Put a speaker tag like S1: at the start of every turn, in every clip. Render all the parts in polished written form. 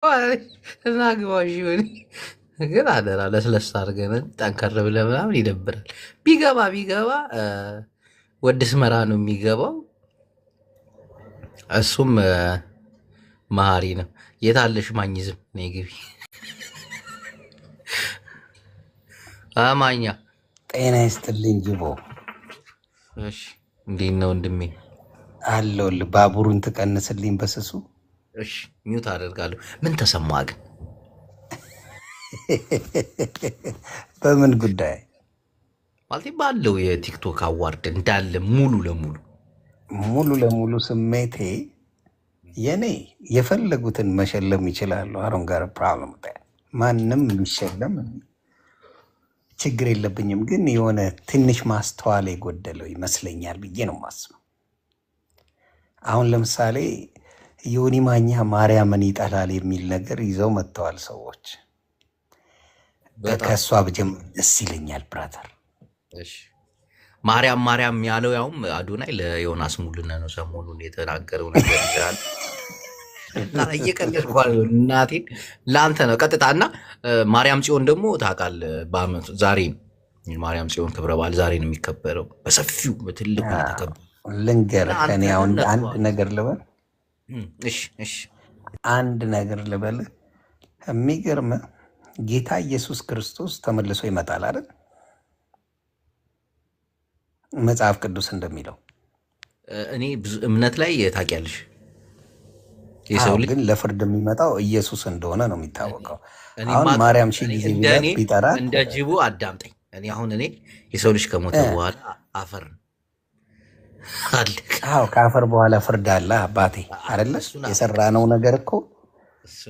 S1: እናግባው ይሁን ግን አደራ ለስለስ አድርገን ጠንከር ብለህ ምናምን ይደብራል። ቢገባ ወደ ስመራ ነው የሚገባው። እሱም መሀሪ ነው። የታለሽ ማኝዝም ነይ ግቢ አማኛ።
S2: ጤና ይስጥልኝ ጅቦ።
S1: እሺ እንዴት ነው ወንድሜ?
S2: አለሁልህ። ባቡሩን ትቀንስልኝ በስሱ።
S1: እሺ ሚውት አደርጋለሁ። ምን ተሰማ ግን?
S2: በምን ጉዳይ?
S1: ማለት ባለው የቲክቶክ አዋርድ እንዳለ ሙሉ ለሙሉ
S2: ስሜቴ የኔ የፈለጉትን መሸለም ይችላሉ። አሮን ጋር ፕሮብለም ማንም የሚሸለም ችግር የለብኝም። ግን የሆነ ትንሽ ማስተዋል የጎደለው ይመስለኛል ብዬ ነው የማስበው። አሁን ለምሳሌ ዮኒ ማኛ ማርያምን ይጠላል የሚል ነገር ይዘው መጥተዋል ሰዎች። ከእሷ ብጀምር ደስ ይለኛል ብራተር።
S1: ማርያም ያለው ያውም አዶናይ ለዮናስ ሙሉነ ነው ሰሞኑን የተናገረው ነገር ይችላል እና እየቀለድኩ እናቴን ለአንተ ነው ቀጥታ። እና ማርያም ጽዮን ደግሞ ታውቃለህ በአመቱ ዛሬ ማርያም ጽዮን ክብረ በዓል ዛሬ ነው የሚከበረው በሰፊው በትልቁ ተከበረ።
S2: ልንገርህ ከእኔ አሁን አንድ ነገር ልበል።
S1: እሺ
S2: አንድ ነገር ልበል። የሚገርምህ ጌታ ኢየሱስ ክርስቶስ ተመልሶ ይመጣል አይደል? መጽሐፍ ቅዱስ እንደሚለው
S1: እኔ ብዙ እምነት ላይ ታውቂያለሽ፣
S2: የሰው ልጅ ግን ለፍርድ የሚመጣው ኢየሱስ እንደሆነ ነው የሚታወቀው። አሁን ማርያም ሺህ ጊዜ ቢጠራት
S1: እንደ ጅቡ አዳምጠኝ። እኔ የሰው ልጅ ከሞተ በኋላ አፈር አለ።
S2: አዎ ከአፈር በኋላ ፍርድ አለ አባቴ አይደለ? የሰራነው ነገር እኮ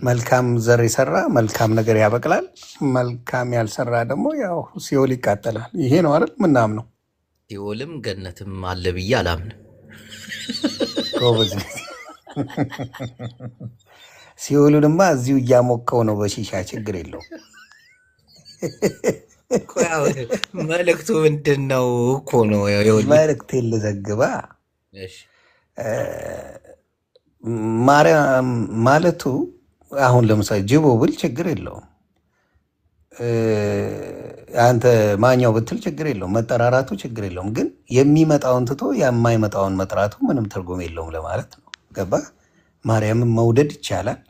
S2: መልካም ዘር የሰራ መልካም ነገር ያበቅላል፣ መልካም ያልሰራ ደግሞ ያው ሲኦል ይቃጠላል። ይሄ ነው አይደል ምናምነው።
S1: ሲኦልም ገነትም አለ ብዬ አላምንም።
S2: ጎበዝ። ሲኦሉንማ እዚሁ እያሞቀው ነው በሺሻ ችግር የለው።
S1: መልእክቱ ምንድን ነው እኮ ነው
S2: መልእክት ልዘግባ ማርያም ማለቱ አሁን ለምሳሌ ጅቦ ብል ችግር የለውም። አንተ ማኛው ብትል ችግር የለውም። መጠራራቱ ችግር የለውም። ግን የሚመጣውን ትቶ የማይመጣውን መጥራቱ ምንም ትርጉም የለውም ለማለት ነው። ገባ? ማርያምን መውደድ ይቻላል።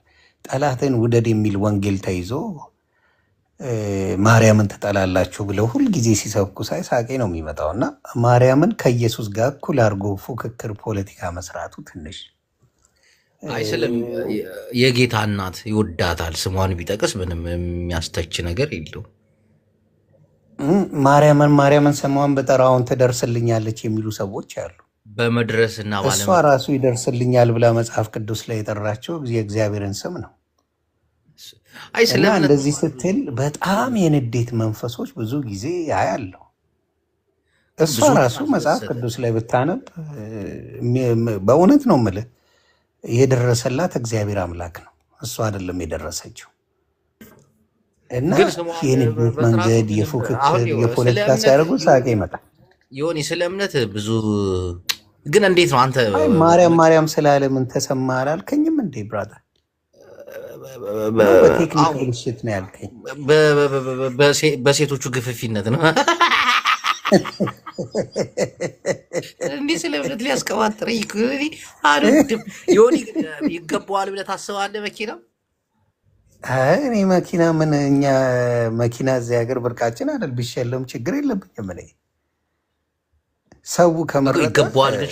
S2: ጠላትን ውደድ የሚል ወንጌል ተይዞ ማርያምን ትጠላላችሁ ብለው ሁልጊዜ ሲሰብኩ ሳይ ሳቄ ነው የሚመጣው። እና ማርያምን ከኢየሱስ ጋር እኩል አድርጎ ፉክክር ፖለቲካ መስራቱ ትንሽ
S1: አይስልም። የጌታ እናት ይወዳታል። ስሟን ቢጠቅስ ምንም የሚያስተች ነገር የለው።
S2: ማርያምን ስሟን በጠራውን ትደርስልኛለች የሚሉ ሰዎች አሉ።
S1: በመድረስና
S2: እሷ ራሱ ይደርስልኛል ብላ መጽሐፍ ቅዱስ ላይ የጠራቸው የእግዚአብሔርን ስም ነው። እና እንደዚህ ስትል በጣም የንዴት መንፈሶች ብዙ ጊዜ ያያለው። እሷ ራሱ መጽሐፍ ቅዱስ ላይ ብታነብ በእውነት ነው የምልህ የደረሰላት እግዚአብሔር አምላክ ነው፣ እሱ አይደለም የደረሰችው። እና የንዴት መንገድ የፉክክር የፖለቲካ ሲያደርጉ ሳቄ ይመጣል።
S1: ይሆን ስለ እምነት ብዙ ግን እንዴት ነው አንተ
S2: ማርያም ስላለ ምን ተሰማ አላልከኝም እንዴ ብራዘር? በቴክኒክ ብልሽት ነው ያልከኝ።
S1: በሴቶቹ ግፍፊነት ነው እንዲህ ስለ እምነት ሊያስቀባጥረኝ አልወድም። ዮኒ ይገባዋል ብለህ ታስባለህ? መኪና
S2: እኔ መኪና ምን እኛ መኪና እዚህ ሀገር ብርቃችን አይደል? ቢሸለም ችግር የለብኝም። እኔ ሰው ከመረጠ
S1: ይገባዋል። ግን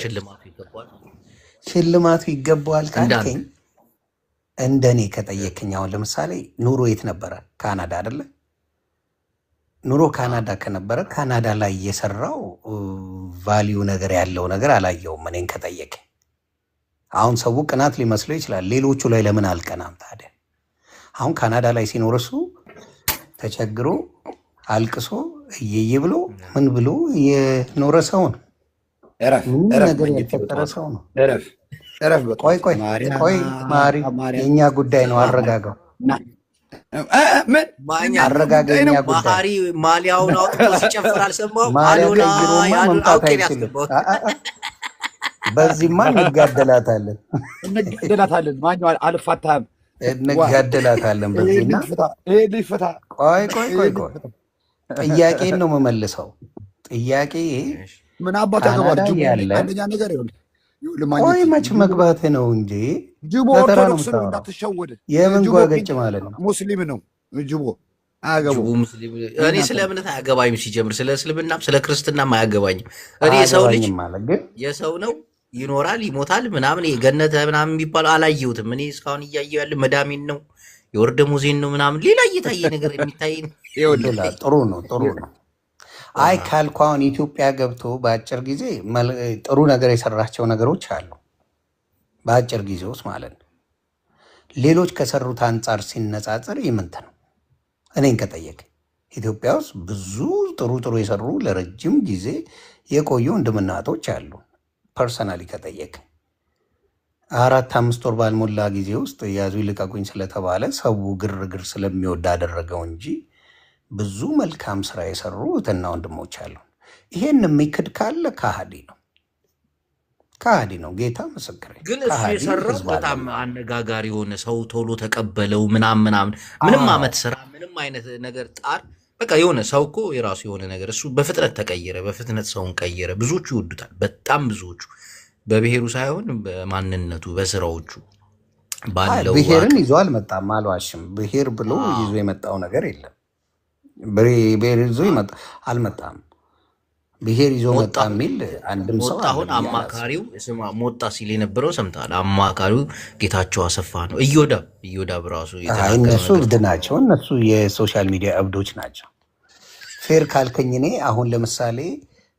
S2: ሽልማቱ ይገባዋል ካልከኝ እንደኔ ከጠየቅኝ አሁን ለምሳሌ ኑሮ የት ነበረ? ካናዳ አይደለ? ኑሮ ካናዳ ከነበረ ካናዳ ላይ የሰራው ቫሊዩ ነገር ያለው ነገር አላየውም። እኔን ከጠየቀኝ አሁን ሰው ቅናት ሊመስለው ይችላል። ሌሎቹ ላይ ለምን አልቀናም ታዲያ? አሁን ካናዳ ላይ ሲኖር እሱ ተቸግሮ አልቅሶ እየየ ብሎ ምን ብሎ የኖረ ሰው ነው። ነገር የፈጠረ ሰው ነው። ቆይ ማሪ የእኛ ጉዳይ ነው። አረጋጋው አረጋጋ የእኛ ጉዳይ።
S1: ማሊያውን አውጥቶ ሲጨፍር አልሰማሁም።
S2: መምጣት አይችልም። በዚህማ እንጋደላታለን።
S3: ማኛው አልፋታም።
S2: እንጋደላታለን በዚህና ቆይ ቆይ ቆይ ቆይ ጥያቄን ነው የምመልሰው። ጥያቄ
S3: ምን አባቱ ያገባል? ጅቦ አንደኛ ነገር ይሁን
S2: ቆይ መች መግባት ነው እንጂ
S3: ጅቦ ኦርቶዶክስ ነው እንዳትሸወድ።
S2: የምን ጓገጭ ማለት ነው?
S3: ሙስሊም ነው ጅቦ አያገቡ።
S1: እኔ ስለ እምነት አያገባኝም። ሲጀምር ስለ እስልምናም ስለ ክርስትናም አያገባኝም። እኔ የሰው ልጅ የሰው ነው ይኖራል ይሞታል ምናምን ገነተ ምናምን የሚባለው አላየሁትም። እኔ እስካሁን እያየሁ ያለ መዳሜን ነው የወር ደመወዜን ነው ምናምን ሌላ እየታየ ነገር የሚታይ
S2: ጥሩ ነው ጥሩ ነው። አይ ካልኩ አሁን ኢትዮጵያ ገብቶ በአጭር ጊዜ ጥሩ ነገር የሰራቸው ነገሮች አሉ፣ በአጭር ጊዜ ውስጥ ማለት ነው። ሌሎች ከሰሩት አንጻር ሲነጻጸር ይምንት ነው። እኔን ከጠየቅ ኢትዮጵያ ውስጥ ብዙ ጥሩ ጥሩ የሰሩ ለረጅም ጊዜ የቆዩ ወንድምናቶች አሉ። ፐርሰናሊ ከጠየቅ 4-5 ወር ባልሞላ ጊዜ ውስጥ ያዙ ይልቀቁኝ ስለተባለ ሰው ግርግር ስለሚወድ አደረገው እንጂ ብዙ መልካም ስራ የሰሩ እህትና ወንድሞች አሉ። ይሄን የሚክድ ካለ ከሃዲ ነው፣ ከሃዲ ነው። ጌታ ምስክሬ።
S1: ግን እሱ የሰራው በጣም አነጋጋሪ የሆነ ሰው ቶሎ ተቀበለው ምናምን ምንም አመት ስራ ምንም አይነት ነገር ጣር በቃ የሆነ ሰው እኮ የራሱ የሆነ ነገር እሱ በፍጥነት ተቀየረ፣ በፍጥነት ሰውን ቀየረ። ብዙዎቹ ይወዱታል፣ በጣም ብዙዎቹ በብሔሩ ሳይሆን በማንነቱ በስራዎቹ ባለው
S2: ብሔርን ይዞ አልመጣም፣ አልዋሽም። ብሔር ብሎ ይዞ የመጣው ነገር የለም። ብሔር ይዞ አልመጣም። ብሔር ይዞ መጣ የሚል አንድም ሰው
S1: አሁን አማካሪው ሞጣ ሲል የነበረው ሰምተሃል? አማካሪው ጌታቸው አሰፋ ነው። እዮዳብ ራሱ
S2: እነሱ እብድ ናቸው። እነሱ የሶሻል ሚዲያ እብዶች ናቸው። ፌር ካልከኝ እኔ አሁን ለምሳሌ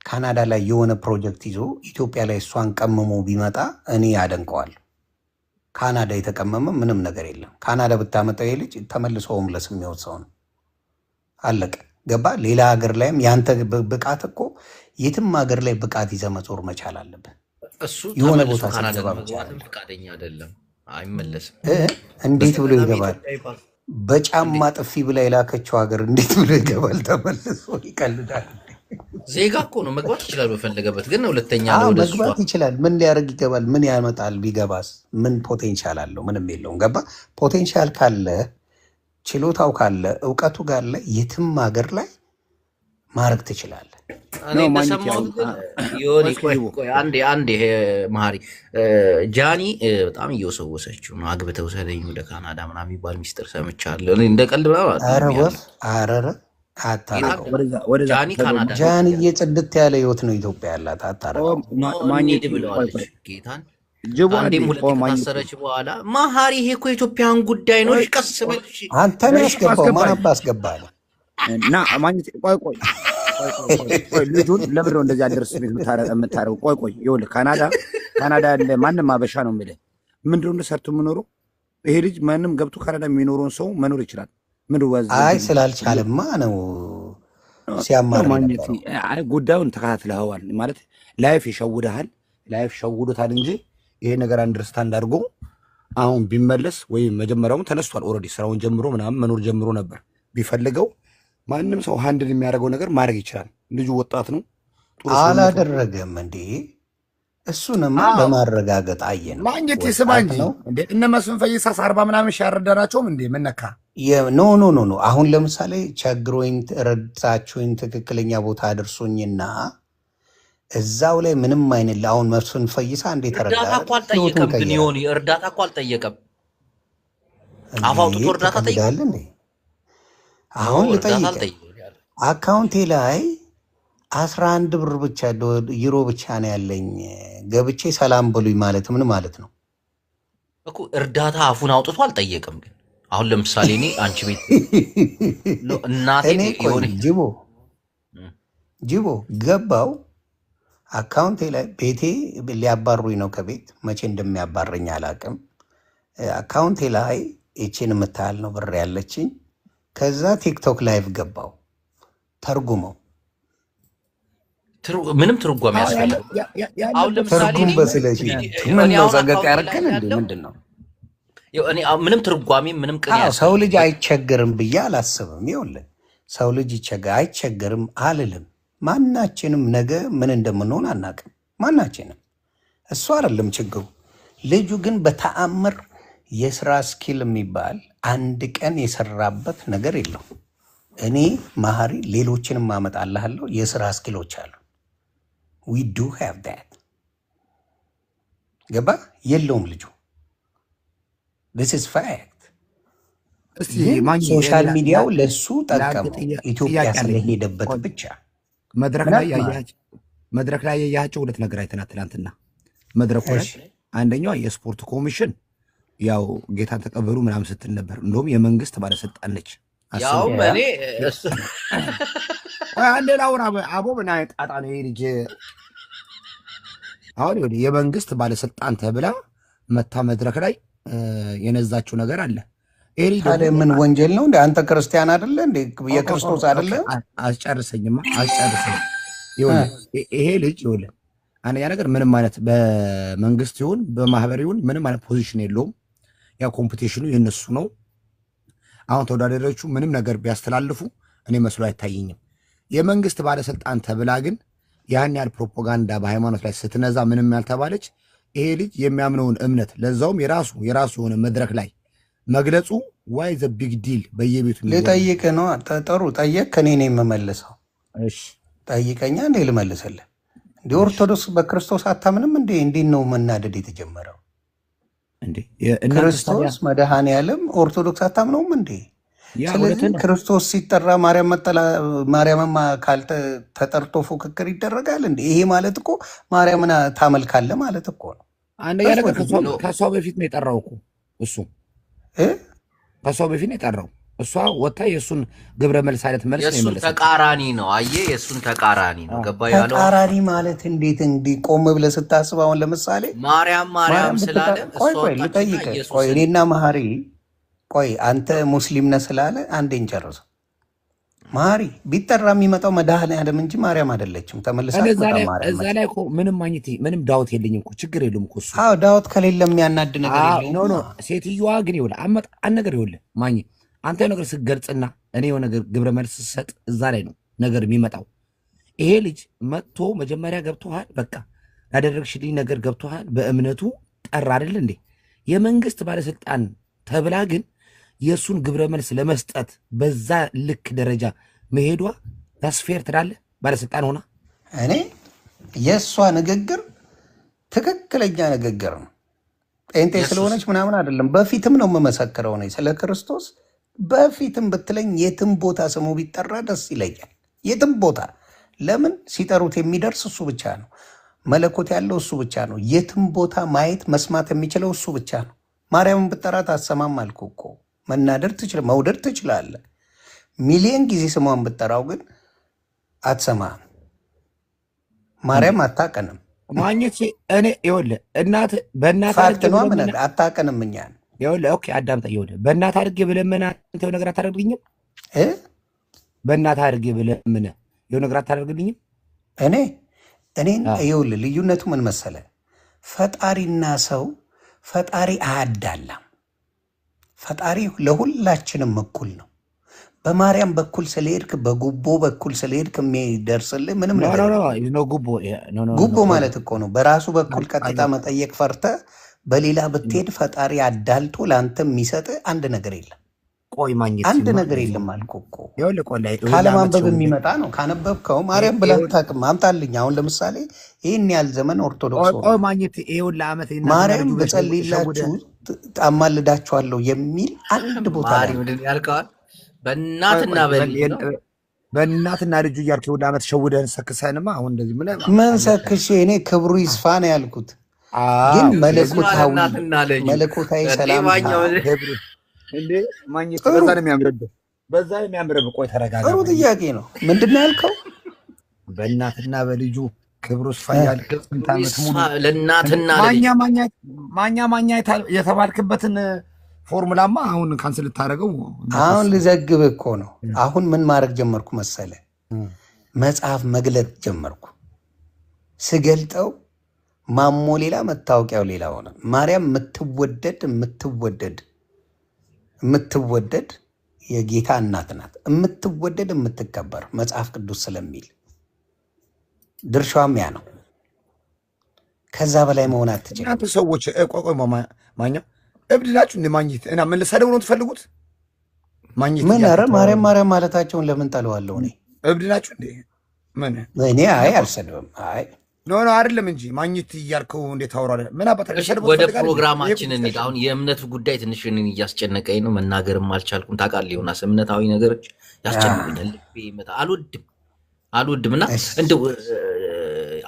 S2: ካናዳ ላይ የሆነ ፕሮጀክት ይዞ ኢትዮጵያ ላይ እሷን ቀምሞ ቢመጣ እኔ ያደንቀዋለሁ። ካናዳ የተቀመመ ምንም ነገር የለም። ካናዳ ብታመጣው ይሄ ልጅ ተመልሶ ሆምለስ የሚሆን ሰው ነው። አለቀ። ገባ? ሌላ ሀገር ላይም ያንተ ብቃት እኮ የትም ሀገር ላይ ብቃት ይዘህ መዞር መቻል አለብህ።
S1: እሱ
S2: የሆነ ቦታ
S1: ፈቃደኛ አይደለም፣ አይመለስም።
S2: እንዴት ብሎ ይገባል? በጫማ ጥፊ ብላ የላከችው ሀገር እንዴት ብሎ ይገባል? ተመልሶ ይቀልዳል።
S1: ዜጋ እኮ ነው፣ መግባት ይችላል በፈለገበት። ግን ሁለተኛ
S2: መግባት ይችላል። ምን ሊያደርግ ይገባል? ምን ያመጣል? ቢገባስ ምን ፖቴንሻል አለው? ምንም የለውም። ገባ? ፖቴንሻል ካለ ችሎታው ካለ እውቀቱ ካለ የትም ሀገር ላይ ማድረግ ትችላለህ።
S1: አንዴ መሀሪ ጃኒ በጣም እየወሰወሰችው ነው። አግብተው ሰደኝ ወደ ካናዳ ምናምን የሚባል ሚስጥር ሰምቻለሁ። እንደ ቀልድ
S2: ጃኒ እየጽድት ያለ ህይወት ነው ኢትዮጵያ ያላት። አታረገው
S1: ብለዋለች ጌታን አንዴም ሁለት ከታሰረች በኋላ መሀሪ ይሄ እኮ የኢትዮጵያን ጉዳይ ነው። ቀስ በልሽ
S2: አንተ ነው ያስገባው። ማን አባ አስገባለ
S3: እና ማግኘት ቆይ ልጁን ለምንድን ነው እንደዚህ አደረስ ቤት የምታረው? ቆይ ይኸውልህ ካናዳ ያለ ማንም አበሻ ነው የምልህ። ምንድን ነው ሰርቶ የምኖረው? ይሄ ልጅ ማንም ገብቶ ካናዳ የሚኖረውን ሰው መኖር ይችላል።
S2: አይ ስላልቻለማ ነው ሲያማር
S3: ጉዳዩን ተከታትለኸዋል ማለት ላይፍ ይሸውድሃል፣ ላይፍ ሸውዶታል እንጂ ይሄ ነገር አንደርስታንድ አድርጎ አሁን ቢመለስ ወይም መጀመሪያውን ተነስቷል። ኦልሬዲ ስራውን ጀምሮ ምናምን መኖር ጀምሮ ነበር። ቢፈልገው ማንም ሰው ሃንድል የሚያደርገው ነገር ማድረግ ይችላል። ልጁ ወጣት ነው።
S2: አላደረገም እንዴ? እሱንማ በማረጋገጥ አየን።
S3: ማግኘት ይስማ እንጂ እንዴ እነ መስፍን ፈይሳስ 40 ምናምን ያረዳናቸውም እንዴ መነካ
S2: ኖ አሁን ለምሳሌ ቸግሮኝ ረዳችሁኝ ትክክለኛ ቦታ አድርሶኝና እዛው ላይ ምንም አይነት አሁን መስፍን ፈይሳ እንዴት ተረዳ?
S1: እርዳታ እኮ አልጠየቀም። ግን ይሁን እርዳታ እኮ አልጠየቀም። አፋውጥቶ እርዳታ ጠይቃል እንዴ?
S2: አሁን ልጠይቅ አካውንቴ ላይ 11 ብር ብቻ ዩሮ ብቻ ነው ያለኝ። ገብቼ ሰላም ብሉኝ ማለት ምን ማለት ነው
S1: እኮ? እርዳታ አፉን አውጥቶ አልጠየቀም። ግን አሁን ለምሳሌ እኔ አንቺ ቤት እናቴ
S2: ጅቦ ገባው አካውንቴ ላይ ቤቴ ሊያባሩኝ ነው ከቤት መቼ እንደሚያባረኝ አላቅም። አካውንቴ ላይ ይቺን የምታህል ነው ብር ያለችኝ። ከዛ ቲክቶክ ላይቭ ገባው ተርጉመው
S1: ምንም ትርጓሜ ያስፈልግ አሁን ለምሳሌ
S2: ትርጉም በስለሽ ምን ነው ዘገቅ ያረከን እንዴ? ምንድን ነው
S1: እኔ ምንም ትርጓሜ ምንም ቅኔ
S2: ሰው ልጅ አይቸገርም ብዬ አላስብም። ይኸውልህ ሰው ልጅ አይቸገርም አልልም። ማናችንም ነገ ምን እንደምንሆን አናውቅም። ማናችንም እሱ አይደለም ችግሩ። ልጁ ግን በተአምር የስራ ስኪል የሚባል አንድ ቀን የሰራበት ነገር የለው። እኔ መሀሪ ሌሎችንም አመጣልሃለሁ። የስራ ስኪሎች አሉ። ዊ ዱ ሃቭ ዳት። ገባ የለውም ልጁ። ዲስ ኢዝ ፋክት።
S3: እስቲ
S2: ግን
S3: ማኝ
S2: ሶሻል ሚዲያው ለሱ
S3: ለአንተ
S2: ጠቀመው ኢትዮጵያ
S3: ጥያቄ አለኝ።
S2: ስለሄደበት
S3: ቆይ፣
S2: ብቻ።
S3: መድረክ ላይ ያያቸው ሁለት ነገር አይተናል ትናንትና መድረኩ ላይ።
S2: እሺ
S3: አንደኛዋ የስፖርት ኮሚሽን ያው ጌታን ተቀበሉ ምናምን ስትል ነበር። እንደውም የመንግስት ባለስልጣን ነች።
S1: ያውም
S2: ያ
S1: እኔ እሱ
S3: አንድ ላውራ አቦ ምን አይነት ጣጣ ነው ይሄ ልጅ? አሁን ይኸውልህ የመንግስት ባለስልጣን ተብላ መታ መድረክ ላይ የነዛችው ነገር አለ። ይሄ ልጅ
S2: ታዲያ
S3: ደግሞ
S2: ምን ወንጀል ነው እንዴ? አንተ ክርስቲያን አይደለ እንዴ? የክርስቶስ አይደለ?
S3: አስጨርሰኝማ አስጨርሰኝ። ይኸውልህ ይሄ ልጅ ይኸውልህ አንደኛ ነገር ምንም አይነት በመንግስት ይሁን በማህበር ይሁን ምንም አይነት ፖዚሽን የለውም። ያው ኮምፒቲሽኑ የነሱ ነው። አሁን ተወዳዳሪዎቹ ምንም ነገር ቢያስተላልፉ እኔ መስሎ አይታየኝም። የመንግስት ባለስልጣን ተብላ ግን ያን ያህል ፕሮፓጋንዳ በሃይማኖት ላይ ስትነዛ ምንም ያልተባለች ይሄ ልጅ የሚያምነውን እምነት ለዛውም የራሱ የሆነ መድረክ ላይ መግለጹ ዋይ ዘ ቢግ ዲል በየቤቱ
S2: ልጠይቅ ነው። ጥሩ ጠየቅ። ከኔ ነው የምመልሰው።
S3: እሺ
S2: ጠይቀኛ እንዴ ልመልስልህ። እንዲ ኦርቶዶክስ በክርስቶስ አታምንም እንዴ? እንዴት ነው መናደድ የተጀመረው?
S3: እንዴ
S2: ክርስቶስ መድኃኔ ዓለም ኦርቶዶክስ አታምነውም እንዴ? ስለዚህ ክርስቶስ ሲጠራ ማርያምማ ተጠርቶ ፉክክር ይደረጋል እንዴ? ይሄ ማለት እኮ ማርያምን ታመልካለ ማለት እኮ ነው።
S3: አንደኛ ነገር ከሷ በፊት ነው የጠራው እኮ እሱ ከሷ በፊት ነው የጠራው። እሷ ወታ የእሱን ግብረ መልስ አይነት መልስ ነው
S1: የእሱን ተቃራኒ ነው። አየህ የእሱን ተቃራኒ ነው። ገባ ያለው
S2: ተቃራኒ ማለት እንዴት እንዲህ ቆም ብለህ ስታስብ፣ አሁን ለምሳሌ
S1: ማርያም ስላለ
S2: ቆይ ልጠይቅ። ቆይ እኔና መሀሪ ቆይ አንተ ሙስሊም ነህ ስላለ አንዴን ጨርሰው። መሀሪ ቢጠራ የሚመጣው መድኃኔዓለም እንጂ ማርያም አይደለችም። ተመልሳ
S3: እዛ ላይ እኮ ምንም ዳውት የለኝም እኮ ችግር የለውም እኮ እሱ።
S2: አዎ ዳውት ከሌለ የሚያናድ ነገር የለውም።
S3: ኖ ሴትዮዋ ግን ይኸውልህ አመጣን ነገር ይኸውልህ ማኝ አንተ ነገር ስትገልጽና እኔ የሆነ ነገር ግብረ መልስ ስትሰጥ እዛ ላይ ነው ነገር የሚመጣው። ይሄ ልጅ መጥቶ መጀመሪያ ገብቶሃል፣ በቃ ያደረግሽልኝ ነገር ገብቶሃል፣ በእምነቱ ጠራ አይደል እንዴ? የመንግስት ባለስልጣን ተብላ ግን የእሱን ግብረ መልስ ለመስጠት በዛ ልክ ደረጃ መሄዷ ታስፌር ትላለህ? ባለስልጣን ሆና
S2: እኔ የእሷ ንግግር ትክክለኛ ንግግር ነው። ጴንጤ ስለሆነች ምናምን አይደለም። በፊትም ነው የምመሰክረው እኔ ስለ ክርስቶስ። በፊትም ብትለኝ የትም ቦታ ስሙ ቢጠራ ደስ ይለኛል። የትም ቦታ ለምን ሲጠሩት የሚደርስ እሱ ብቻ ነው። መለኮት ያለው እሱ ብቻ ነው። የትም ቦታ ማየት መስማት የሚችለው እሱ ብቻ ነው። ማርያምን ብጠራት አሰማም አልኩ እኮ። መውደድ ትችላለህ። ሚሊዮን ጊዜ ስሟን ብጠራው ግን አትሰማም። ማርያም አታቀንም።
S3: ማግኘት እኔ ይኸውልህ እናት በእናት
S2: ፋክት ነው። ምን አታቀንም እኛን
S3: ይኸውልህ ኦኬ አዳምጣ። ይኸውልህ በእናት አድርጌ ብለምን አንተ ነገር አታደርግልኝም? በእናት አድርጌ ብለምን የሆነ ነገር አታደርግልኝም?
S2: እኔን ይኸውልህ ልዩነቱ ምን መሰለ? ፈጣሪና ሰው ፈጣሪ አያዳላም። ፈጣሪ ለሁላችንም እኩል ነው። በማርያም በኩል ስለሄድክ በጉቦ በኩል ስለሄድክ የሚደርስልህ ምንም ነገር ጉቦ ማለት እኮ ነው። በራሱ በኩል ቀጥታ መጠየቅ ፈርተ በሌላ ብትሄድ ፈጣሪ አዳልቶ ለአንተ የሚሰጥ አንድ ነገር የለም።
S3: ቆይ ማግኘት
S2: አንድ ነገር የለም አልኩህ እኮ። ካለማንበብ የሚመጣ ነው። ካነበብከው ማርያም ብለህ ታውቅም አምጣልኝ። አሁን ለምሳሌ ይህን ያህል ዘመን ኦርቶዶክስ ማርያም በጸልይላችሁ አማልዳችኋለሁ የሚል አንድ ቦታ
S1: ያልከዋል። በእናትና
S3: ልጁ እያልክ ሁሉ ዓመት ሸውደን ሰክሰንማ አሁን እንደዚህ
S2: ምን ሰክሼ እኔ ክብሩ ይስፋ ነው ያልኩት። ግን መለኮታዊ ሰላም
S3: እንዴ ማግኘት በዛ ነው የሚያምርብህ። ቆይ ተረጋጋ።
S2: ጥሩ ጥያቄ ነው። ምንድን ነው ያልከው?
S3: በእናትና በልጁ ክብሩ ይስፋ ያልክ ስንት ዓመት ሙሉ
S1: ለእናትና
S3: ማኛ የተባልክበትን ፎርሙላማ አሁን ካንስል ልታደርገው
S2: አሁን ልዘግብ እኮ ነው። አሁን ምን ማድረግ ጀመርኩ መሰለ? መጽሐፍ መግለጥ ጀመርኩ። ስገልጠው ማሞ ሌላ መታወቂያው ሌላ ሆነ። ማርያም የምትወደድ የጌታ እናት ናት። የምትወደድ የምትከበር መጽሐፍ ቅዱስ ስለሚል ድርሻዋም ያ ነው። ከዛ በላይ መሆን አትችልም።
S3: እናንተ ሰዎች ቆይ ማኛ እብድ ናችሁ እንደ ማግኘት እና ምን ልሰደው ነው ትፈልጉት? ማግኘት
S2: ምን ኧረ ማርያም ማርያም ማለታቸውን ለምን ጠለዋለሁ እኔ?
S3: እብድ ናችሁ እንዴ? ምን
S2: እኔ አይ አልሰድብም። አይ
S3: ኖ ኖ አይደለም እንጂ ማግኘት እያልከው እንዴት ታወራለህ? ምን አባታ
S1: ወደ ፕሮግራማችን እንሂድ። አሁን የእምነት ጉዳይ ትንሽ እኔን እያስጨነቀኝ ነው፣ መናገርም አልቻልኩም። ታውቃለህ ዮናስ፣ እምነታዊ ነገሮች ያስጨንቁኛል። ልቤ ይመታ አልወድም እና እንደው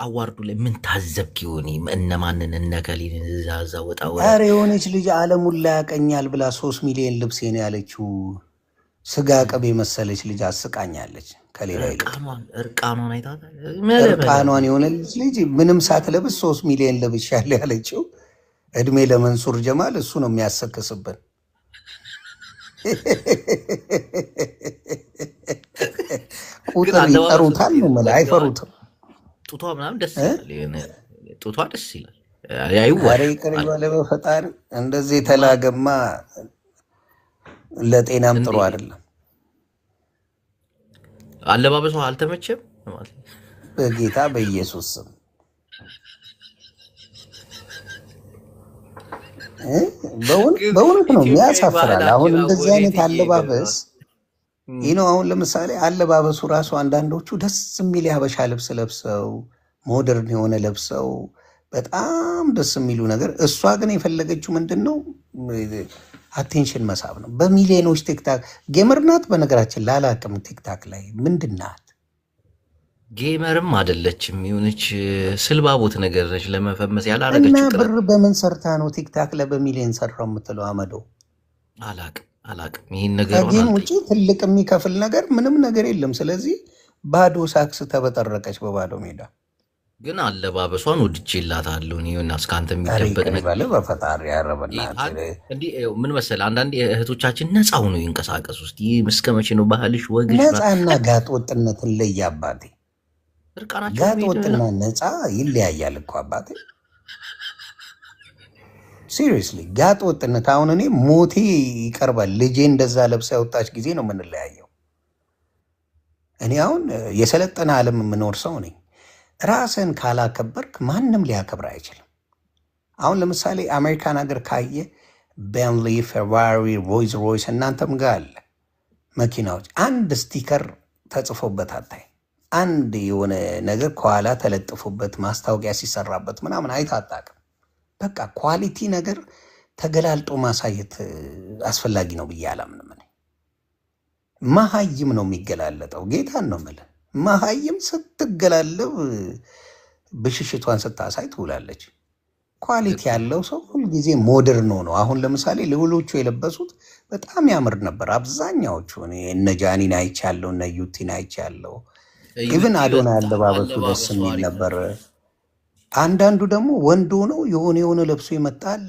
S1: አዋርዱ ላይ ምን ታዘብክ ይሆን? እነማንን እነከሊን እዛ ወጣ
S2: ኧረ የሆነች ልጅ ዓለሙን ላይ ያቀኛል ብላ 3 ሚሊዮን ልብሴ ነው ያለችው። ስጋ ቅቤ መሰለች ልጅ አስቃኛለች። ከሌላ
S1: እርቃኗን አይታታል።
S2: እርቃኗን የሆነች ልጅ ምንም ሳትለብስ 3 ሚሊዮን ለብሻለሁ ያለችው። እድሜ ለመንሱር ጀማል፣ እሱ ነው የሚያሰክስብን። ቁጥር ይጠሩታል ነው የምልህ፣ አይፈሩትም።
S1: ጡቷ ምናምን ደስ ይላል። ጡቷ ደስ ይላል። ኧረ
S2: ይቅር ይበለ በፈጣሪ። እንደዚህ የተላገማ ለጤናም ጥሩ አይደለም።
S1: አለባበሷ አልተመቸም።
S2: በጌታ በኢየሱስ ስም በእውነት ነው የሚያሳፍራል። አሁን እንደዚህ አይነት አለባበስ ይህ ነው። አሁን ለምሳሌ አለባበሱ ራሱ አንዳንዶቹ ደስ የሚል የሀበሻ ልብስ ለብሰው ሞደርን የሆነ ለብሰው በጣም ደስ የሚሉ ነገር። እሷ ግን የፈለገችው ምንድን ነው? አቴንሽን መሳብ ነው። በሚሊዮኖች ቲክታክ ጌመር ናት። በነገራችን ላላቅም ቲክታክ ላይ ምንድን ናት?
S1: ጌመርም አይደለችም፣ የሆነች ስልባቦት ነገር ነች። ለመፈመስ ያላረገችው
S2: እና ብር በምን ሰርታ ነው ቲክታክ ላይ በሚሊዮን ሰራው የምትለው? አመዶ
S1: አላቅም። ይህን ነገር
S2: ከጌም ውጭ ትልቅ የሚከፍል ነገር ምንም ነገር የለም። ስለዚህ ባዶ ሳክስ ተበጠረቀች በባዶ ሜዳ።
S1: ግን አለባበሷን ወድጄላታለሁ። ዮናስ ከአንተ የሚጠበቅ ነገር
S2: በፈጣሪ ያረበና
S1: ምን መሰለህ፣ አንዳንድ እህቶቻችን ነፃ ሆኖ ይንቀሳቀሱ። ውስጥ ይህ እስከ መቼ ነው ባህልሽ ወግሽ?
S2: ነፃና ጋጥ ወጥነትን ለይ አባቴ። ጋጥ ወጥና ነፃ ይለያያል እኮ አባቴ። ሲሪየስሊ ጋጥ ወጥነት። አሁን እኔ ሞቴ ይቀርባል ልጄ እንደዛ ለብሳ ያወጣች ጊዜ ነው የምንለያየው። እኔ አሁን የሰለጠነ ዓለም የምኖር ሰው ነኝ። ራስን ካላከበርክ ማንም ሊያከብር አይችልም። አሁን ለምሳሌ አሜሪካን ሀገር ካየ ቤንሊ፣ ፌራሪ፣ ሮይስ ሮይስ እናንተም ጋር አለ መኪናዎች። አንድ ስቲከር ተጽፎበት አታይ። አንድ የሆነ ነገር ከኋላ ተለጥፎበት ማስታወቂያ ሲሰራበት ምናምን አይታጣቅም። በቃ ኳሊቲ ነገር ተገላልጦ ማሳየት አስፈላጊ ነው ብዬ አላምንም። መሀይም ነው የሚገላለጠው። ጌታን ነው የምልህ። መሀይም ስትገላለብ ብሽሽቷን ስታሳይ ትውላለች። ኳሊቲ ያለው ሰው ሁልጊዜ ሞደርን ነው። አሁን ለምሳሌ ልውሎቹ የለበሱት በጣም ያምር ነበር። አብዛኛዎቹ እነ ጃኒን አይቻለሁ፣ እነ ዩቲን አይቻለሁ። ኢቭን አዶና ያለባበሱ ደስ የሚል ነበር። አንዳንዱ ደግሞ ወንድ ሆነው የሆነ ለብሶ ይመጣል።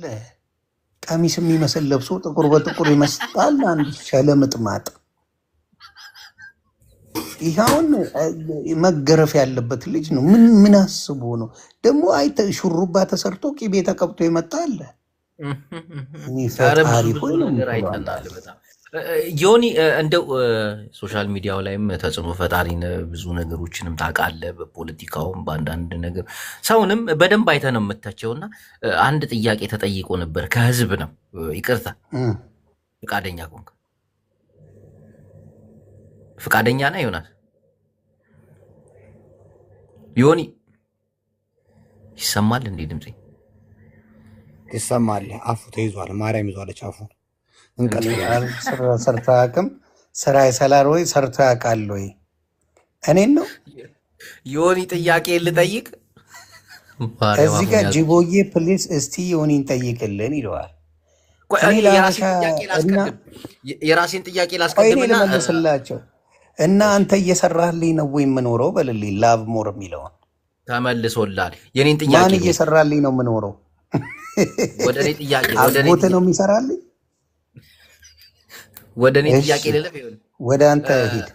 S2: ቀሚስ የሚመስል ለብሶ ጥቁር በጥቁር ይመስጣል። አንድ ሸለምጥማጥ። ይኸውን መገረፍ ያለበት ልጅ ነው። ምን አስቦ ነው ደግሞ? ሹሩባ ተሰርቶ ቂቤ ተቀብቶ ይመጣል። ፈጣሪ ሆይ
S1: ዮኒ፣ እንደው ሶሻል ሚዲያው ላይም ተጽዕኖ ፈጣሪ ብዙ ነገሮችንም ታውቃለህ፣ በፖለቲካውም በአንዳንድ ነገር ሰውንም በደንብ አይተህ ነው የምታቸውና አንድ ጥያቄ ተጠይቆ ነበር ከህዝብ ነው። ይቅርታ፣ ፍቃደኛ ኮንክ? ፍቃደኛ ነህ ዮናስ? ዮኒ ይሰማል እንዴ? ድምጼ
S3: ይሰማል። አፉ ተይዟል። ማርያም ይዟለች አፉ።
S2: ሰርቶ አያውቅም። ስራ ይሰራል ወይ? ሰርቶ ያውቃል ወይ? እኔን ነው
S1: ዮኒ ጥያቄ ልጠይቅ
S2: እዚህ ጋር ጅቦዬ ፕሊስ እስቲ ዮኒን ጠይቅልን ይለዋል።
S1: የራሴን ጥያቄ ላስቀድምና
S2: ልመልስላቸው እና አንተ እየሰራልኝ ነው ወይ የምኖረው በልልኝ። ላቭ ሞር የሚለውን
S1: ተመልሶላል። የኔን ጥያቄ
S2: ማን እየሰራልኝ ነው የምኖረው?
S1: ወደ እኔ ጥያቄ
S2: አጎት ነው የሚሰራልኝ።
S1: ወደ እኔ ጥያቄ ልለፍ።
S2: ወደ አንተ ሂድ።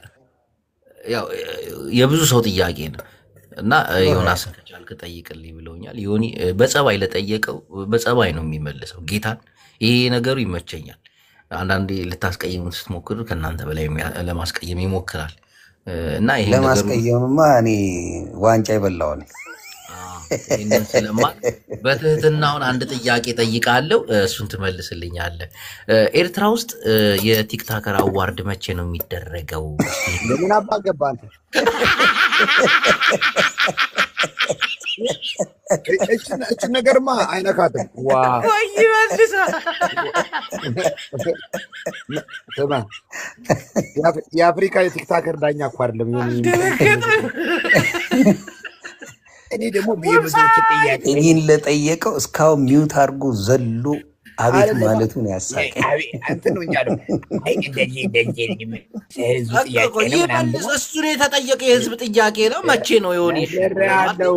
S1: ያው የብዙ ሰው ጥያቄ ነው እና ዮናስ ከቻልክ ጠይቅልኝ ብለውኛል። ዮኒ በጸባይ ለጠየቀው በጸባይ ነው የሚመልሰው። ጌታን ይሄ ነገሩ ይመቸኛል። አንዳንዴ ልታስቀይሙ ስትሞክር ከእናንተ በላይ ለማስቀየም ይሞክራል እና ይሄ
S2: ለማስቀየምማ እኔ ዋንጫ ይበላዋል።
S1: ይህንን ስለማል በትህትናውን አንድ ጥያቄ ጠይቃለሁ፣ እሱን ትመልስልኛለህ። ኤርትራ ውስጥ የቲክታከር አዋርድ መቼ ነው የሚደረገው?
S3: ለምን አባ ገባ አንተ? እችን ነገርማ አይነካትም። ዋ
S1: ወይ መልሳ
S3: ስማ፣ የአፍሪካ የቲክታከር ዳኛ እኮ አይደለም። እኔ ደግሞ ብዙዎች ጥያቄ
S2: እኔን ለጠየቀው እስካሁን ሚውት አድርጎ ዘሎ አቤት ማለቱን ያሳቀኝ።
S1: እሱን የተጠየቀ የህዝብ ጥያቄ ነው። መቼ ነው የሆነ
S3: ያለው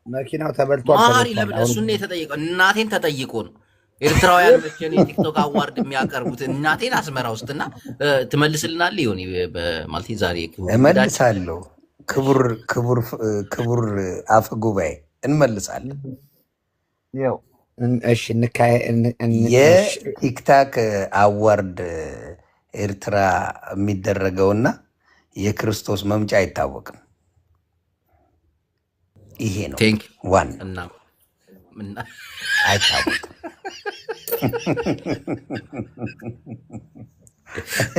S3: መኪናው ተበልቷል።
S1: ማሪ ለምን እሱን የተጠየቀው? እናቴን ተጠይቆ ነው ኤርትራውያን መቼ ነው የቲክቶክ አዋርድ የሚያቀርቡት? እናቴን አስመራ ውስጥና ትመልስልናለህ? ይሆን ማለት ዛሬ
S2: እመልሳለሁ። ክቡር አፈ ጉባኤ እንመልሳለን።
S3: ያው እሺ
S2: የቲክታክ አዋርድ ኤርትራ የሚደረገውና የክርስቶስ መምጫ አይታወቅም። ይሄ ነው ዋና አይታወቅም።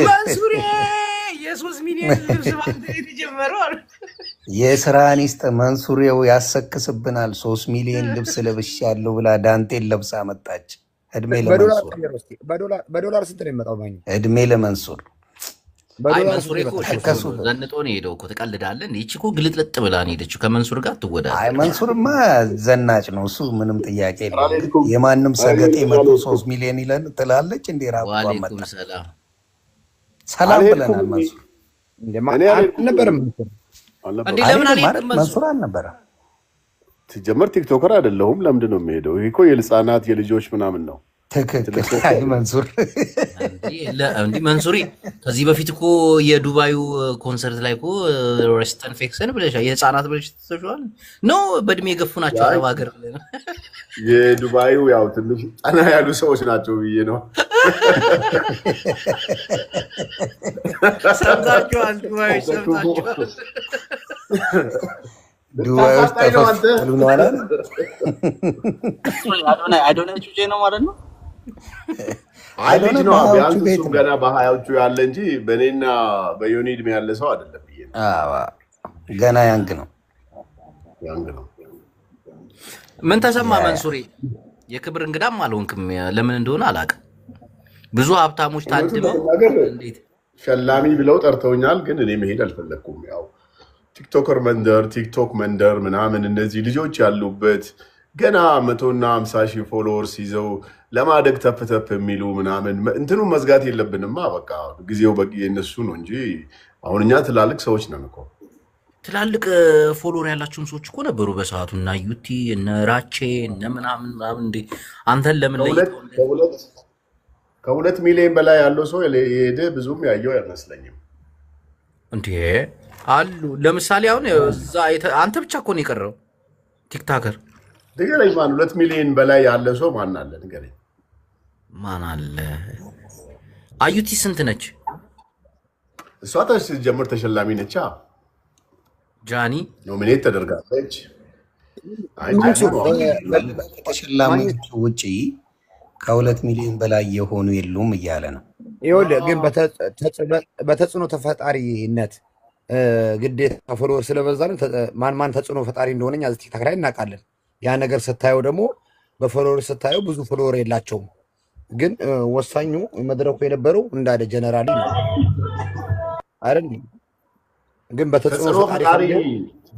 S1: መንሱሬ የ3 ሚሊዮን ልብስ ባንተ የተጀመረው
S2: የስራን ይስጥ መንሱሬው ያሰክስብናል። 3 ሚሊዮን ልብስ ለብሻለሁ ብላ ዳንቴን ለብሳ መጣች። እድሜ ለመንሱር።
S3: በዶላር ስንት ነው የሚመጣው?
S2: እድሜ ለመንሱር።
S1: አይ መንሱሬ እኮ ዘንጦ ነው የሄደው እኮ። ትቀልዳለህ? ይቺ እኮ ግልጥልጥ ብላ ነው የሄደችው። ከመንሱር ጋር ትወዳለህ?
S2: አይ መንሱርማ ዘናጭ ነው እሱ፣ ምንም ጥያቄ የለውም። የማንም ሰገጤ መቶ 3 ሚሊዮን ይለን ትላለች እንዴ?
S1: ዋሌኩም ሰላም
S2: ሰላም ብለናል። መንሱር
S3: አልነበረም
S1: እንዴ? ለምን አልሄድም?
S2: መንሱር አልነበረም።
S4: ሲጀመር ቲክቶከር አይደለሁም። ለምንድን ነው የሚሄደው? ይሄ እኮ የህፃናት የልጆች ምናምን ነው።
S2: ትክክል። አይ መንሱር
S1: እንዲህ መንሱሪ ከዚህ በፊት እኮ የዱባዩ ኮንሰርት ላይ እኮ ሬስተን ፌክሰን ብለሻል። የህፃናት ብለሽ ተሰሽዋል ነው። በእድሜ የገፉ ናቸው። አረብ ሀገር
S4: የዱባዩ ያው ትንሽ ጠና ያሉ ሰዎች ናቸው ብዬ ነው።
S1: ሰምታችኋል? ዱባዮች ሰምታችኋል?
S2: ዱባይ ውስጥ ተፈሉ ነው አለ
S5: አዶናይ ቹጄ ነው ማለት ነው።
S4: አይ ልጅ ነው ቢያንስ እሱም ገና በሀያዎቹ ያለ እንጂ በእኔና በዮኒ እድሜ ያለ ሰው አይደለም ብዬ ነው።
S2: ገና ያንግ ነው።
S1: ምን ተሰማ መንሱሬ? የክብር እንግዳም አልሆንክም። ለምን እንደሆነ አላውቅም። ብዙ ሀብታሞች ታድመው እንዴት
S4: ሸላሚ ብለው ጠርተውኛል፣ ግን እኔ መሄድ አልፈለግኩም። ያው ቲክቶከር መንደር፣ ቲክቶክ መንደር ምናምን እነዚህ ልጆች ያሉበት ገና 150 ሺህ ፎሎወርስ ይዘው ለማደግ ተፍተፍ የሚሉ ምናምን እንትኑን መዝጋት የለብንማ። በቃ ጊዜው በቂ የነሱ ነው እንጂ አሁን እኛ ትላልቅ ሰዎች ነን እኮ።
S1: ትላልቅ ፎሎወር ያላቸውን ሰዎች እኮ ነበሩ በሰዓቱ እና ዩቲ እነ ራቼ እነ ምናምን እንዴ አንተን ለምን
S4: ከ2 ሚሊዮን በላይ ያለው ሰው የሄደ ብዙም ያየው አይመስለኝም
S1: እንዴ አሉ። ለምሳሌ አሁን እዛ አንተ ብቻ እኮ ነው የቀረው ቲክታከር።
S4: ንገረኝ ማን 2 ሚሊዮን በላይ ያለ ሰው ማን አለ? ንገረኝ
S1: ማን አለ? አዩቲ ስንት ነች?
S4: እሷ ጀምር ተሸላሚ ነች።
S1: ጃኒ
S4: ኖሚኔት ተደርጋለች።
S2: ተሸላሚዎች ውጪ ከ2 ሚሊዮን በላይ የሆኑ የሉም እያለ ነው።
S3: ይኸውልህ ግን በተጽዕኖ ተፈጣሪነት ግዴታ ፎሎወር ስለበዛ ነው። ማን ተጽዕኖ ፈጣሪ እንደሆነ እኛ ቲክታክ ላይ እናውቃለን። ያ ነገር ስታየው ደግሞ በፎሎወር ስታየው ብዙ ፎሎወር የላቸውም። ግን ወሳኙ መድረኩ የነበረው እንዳለ ጀነራሊ ነው አይደል? ግን በተጽዕኖ ፈጣሪ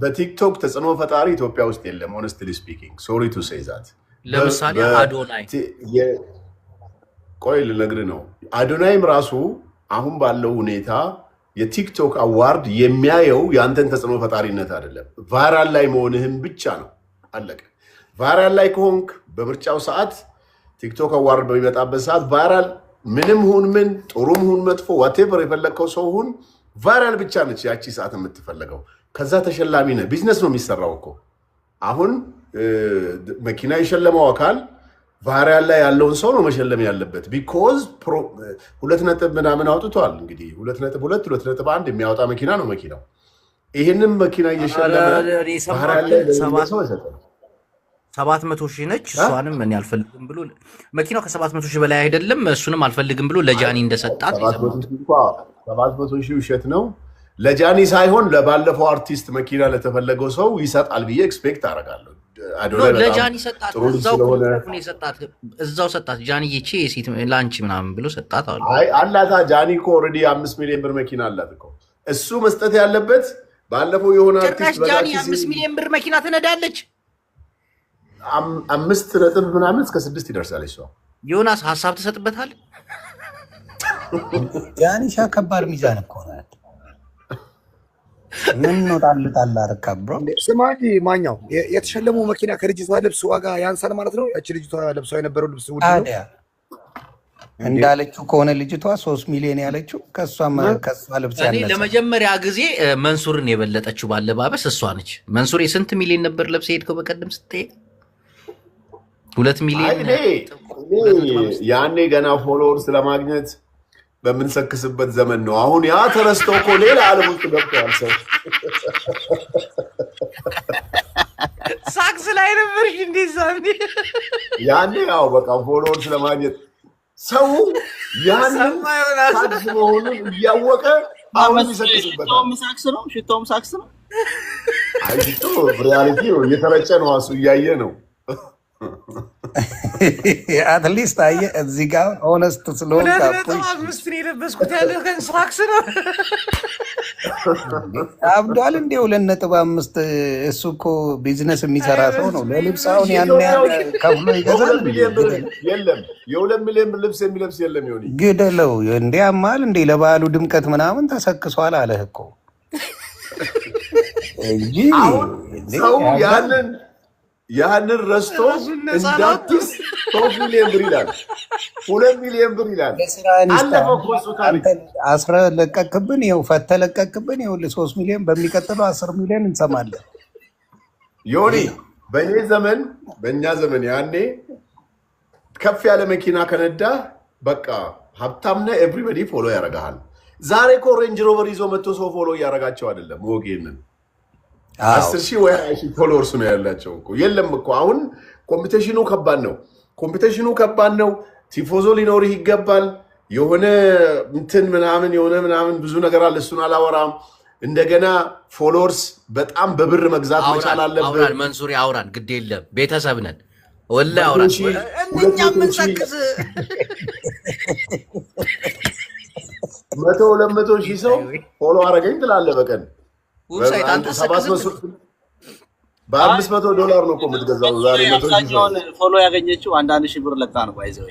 S4: በቲክቶክ ተጽዕኖ ፈጣሪ ኢትዮጵያ ውስጥ የለም። ሆነስትሊ ስፒኪንግ ሶሪ ቱ ሴይ ዛት።
S1: ለምሳሌ አዶናይ
S4: ቆይ ልነግርህ ነው። አዶናይም ራሱ አሁን ባለው ሁኔታ የቲክቶክ አዋርድ የሚያየው ያንተን ተጽዕኖ ፈጣሪነት አይደለም፣ ቫይራል ላይ መሆንህን ብቻ ነው። አለቀ። ቫይራል ላይ ከሆንክ በምርጫው ሰዓት ቲክቶክ አዋርድ በሚመጣበት ሰዓት ቫይራል ምንም ሁን ምን ጥሩም ሁን መጥፎ ዋቴቨር የፈለግከው ሰው ሁን ቫይራል ብቻ ነች ያቺ ሰዓት የምትፈለገው። ከዛ ተሸላሚ ነህ። ቢዝነስ ነው የሚሰራው እኮ። አሁን መኪና የሸለመው አካል ቫይራል ላይ ያለውን ሰው ነው መሸለም ያለበት። ቢኮዝ 2 ነጥብ ምናምን አውጥቷል። እንግዲህ 2.2 2.1 የሚያወጣ መኪና ነው መኪናው። ይህንን መኪና እየሸለመ ባህራን ላይ ሰው አይሰጥም።
S1: 700 ሺህ ነች። እሷንም እኔ አልፈልግም ብሎ መኪናው ከ700 ሺህ በላይ አይደለም። እሱንም አልፈልግም ብሎ ለጃኒ እንደሰጣት
S4: 700 ሺህ ውሸት ነው። ለጃኒ ሳይሆን ለባለፈው አርቲስት መኪና ለተፈለገው ሰው ይሰጣል ብዬ ኤክስፔክት አደርጋለሁ።
S1: ለጃኒ ሰጣት፣ እዛው ሰጣት። ጃኒ ይቺ የሴት ላንቺ ምናምን ብሎ ሰጣት አሉ።
S4: አይ አላታ ጃኒ እኮ ኦልሬዲ 5 ሚሊዮን ብር መኪና አላት እኮ። እሱ መስጠት ያለበት ባለፈው የሆነ አርቲስት
S1: ጃኒ 5 ሚሊዮን ብር መኪና ትነዳለች።
S4: 5 ነጥብ ምናምን እስከ 6 ይደርሳል። እሷ
S1: ዮናስ ሀሳብ ትሰጥበታል።
S2: ጃኒሻ ከባድ ሚዛን እኮ ነው። ምን ነው ጣል አረካ ብሮ
S3: ስማ እንጂ ማኛው የተሸለመው መኪና ከልጅቷ ልብስ ዋጋ ያንሳል ማለት ነው። ያቺ ልጅቷ ለብሷ የነበረው ልብስ ውድ ነው
S2: እንዳለችው ከሆነ ልጅቷ 3 ሚሊዮን ያለችው ከሷ ልብስ ያነሰ።
S1: እኔ ለመጀመሪያ ጊዜ መንሱርን የበለጠችው ባለባበስ እሷ ነች። መንሱር ስንት ሚሊዮን ነበር ለብሰ ሄድከው በቀደም ስትሄድ? 2 ሚሊዮን።
S4: ያኔ ገና ፎሎወርስ ለማግኘት በምንሰክስበት ዘመን ነው። አሁን ያ ተረስቶ እኮ ሌላ ዓለም ውስጥ ገብቷል ሰው።
S1: ሳክስ ላይ ነበርሽ እንዴ ሳምኒ?
S4: ያኔ ያው በቃ ፎሎወርስ ለማግኘት ሰው ያን ሳክስ መሆኑን እያወቀ አሁን ይሰክስበታል።
S5: ሽቶም ሳክስ ነው።
S4: አይ ሽቶ ሪያሊቲ እየተረጨ ነው። እሱ እያየ ነው።
S2: አትሊስት አየህ እዚህ ጋር ሆነስት ስለሆነ
S1: የለበስኩት ያለው ከንስራክስ ነው።
S4: አብዷል
S2: እንዴ 2.5 እሱ እኮ ቢዝነስ የሚሰራ ሰው ነው። ለልብስ አሁን ያን ከፍሎ ይገዛል።
S4: የለም የ2 ሚሊዮን ልብስ የሚለብስ የለም። ይሁን
S2: ግደለው እንዴ አማል እንዴ ለበዓሉ ድምቀት ምናምን ተሰክሷል አለህ እኮ እንጂ
S4: ሰው ያንን ረስቶ እንዳትስ 3 ሚሊዮን ብር ይላል፣ 2 ሚሊዮን ብር ይላል።
S2: አስረ ለቀቅብን ይኸው ፈተ ለቀቅብን ይኸው 3 ሚሊዮን በሚቀጥለው 10 ሚሊዮን እንሰማለን።
S4: ዮኒ በእኛ ዘመን ያኔ ከፍ ያለ መኪና ከነዳ በቃ ሀብታም ነህ፣ ኤቭሪበዲ ፎሎ ያደርግሃል። ዛሬ እኮ ሬንጅ ሮቨር ይዞ መጥቶ ሰው ፎሎ እያደረጋቸው አይደለም። ወጌንን 10,000 ወይ 20,000 ፎሎወርስ ነው ያላቸው እኮ። የለም እኮ አሁን ኮምፒቲሽኑ ከባድ ነው። ቲፎዞ ሊኖርህ ይገባል። የሆነ እንትን ምናምን ብዙ ነገር አለ። እሱን አላወራም። እንደገና ፎሎወርስ በጣም በብር መግዛት መቻል አለብህ።
S1: አውራን መንሱሪ አውራን ግድ የለም ቤተሰብ ነን። ወላሂ አውራን እኛ ምን ሰክስ
S4: 100-200 ሰው ፎሎ አረገኝ ትላለህ በቀን $500 ነው እኮ የምትገዛው። ዛሬ
S5: ፎሎ ያገኘችው 1,000 ብር ለቃ ነው ባይዘው።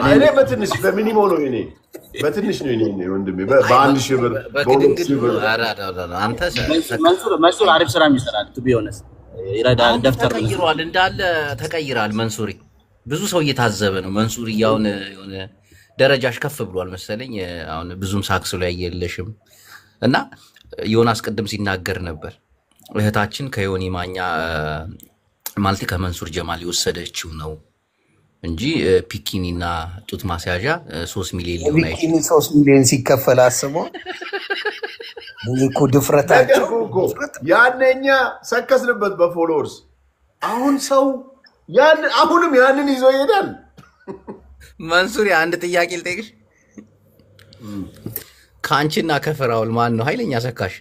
S4: እኔ በትንሽ በሚኒሞ ነው እኔ በትንሽ ነው እኔ ወንድሜ በ1,000 ብር በ2,000 ብር።
S1: አንተ
S5: መንሱር አሪፍ ስራ ይሰራል። ቱ ቢ ኦነስት ይረዳል። ደፍተር
S1: ተቀይሯል፣ እንዳለ ተቀይራል። መንሱሪ ብዙ ሰው እየታዘበ ነው። መንሱሪ ያውን የሆነ ደረጃሽ ከፍ ብሏል መሰለኝ። አሁን ብዙም ሳክስ ላይ የለሽም እና ዮናስ ቅድም ሲናገር ነበር እህታችን ከዮኒ ማኛ ማለት ከመንሱር ጀማል የወሰደችው ነው እንጂ ፒኪኒና ጡት ማስያዣ 3 ሚሊዮን ሊሆን አይችልም።
S2: ፒኪኒ 3 ሚሊዮን ሲከፈል አስበው እኮ ድፍረታቸው
S4: ያነኛ ሰከስንበት በፎሎወርስ። አሁን ሰው አሁንም ያንን ይዞ ይሄዳል።
S1: መንሱር አንድ ጥያቄ ልጠይቅሽ። ከአንቺና ከፍራውል ማን ነው ኃይለኛ ሰካሽ?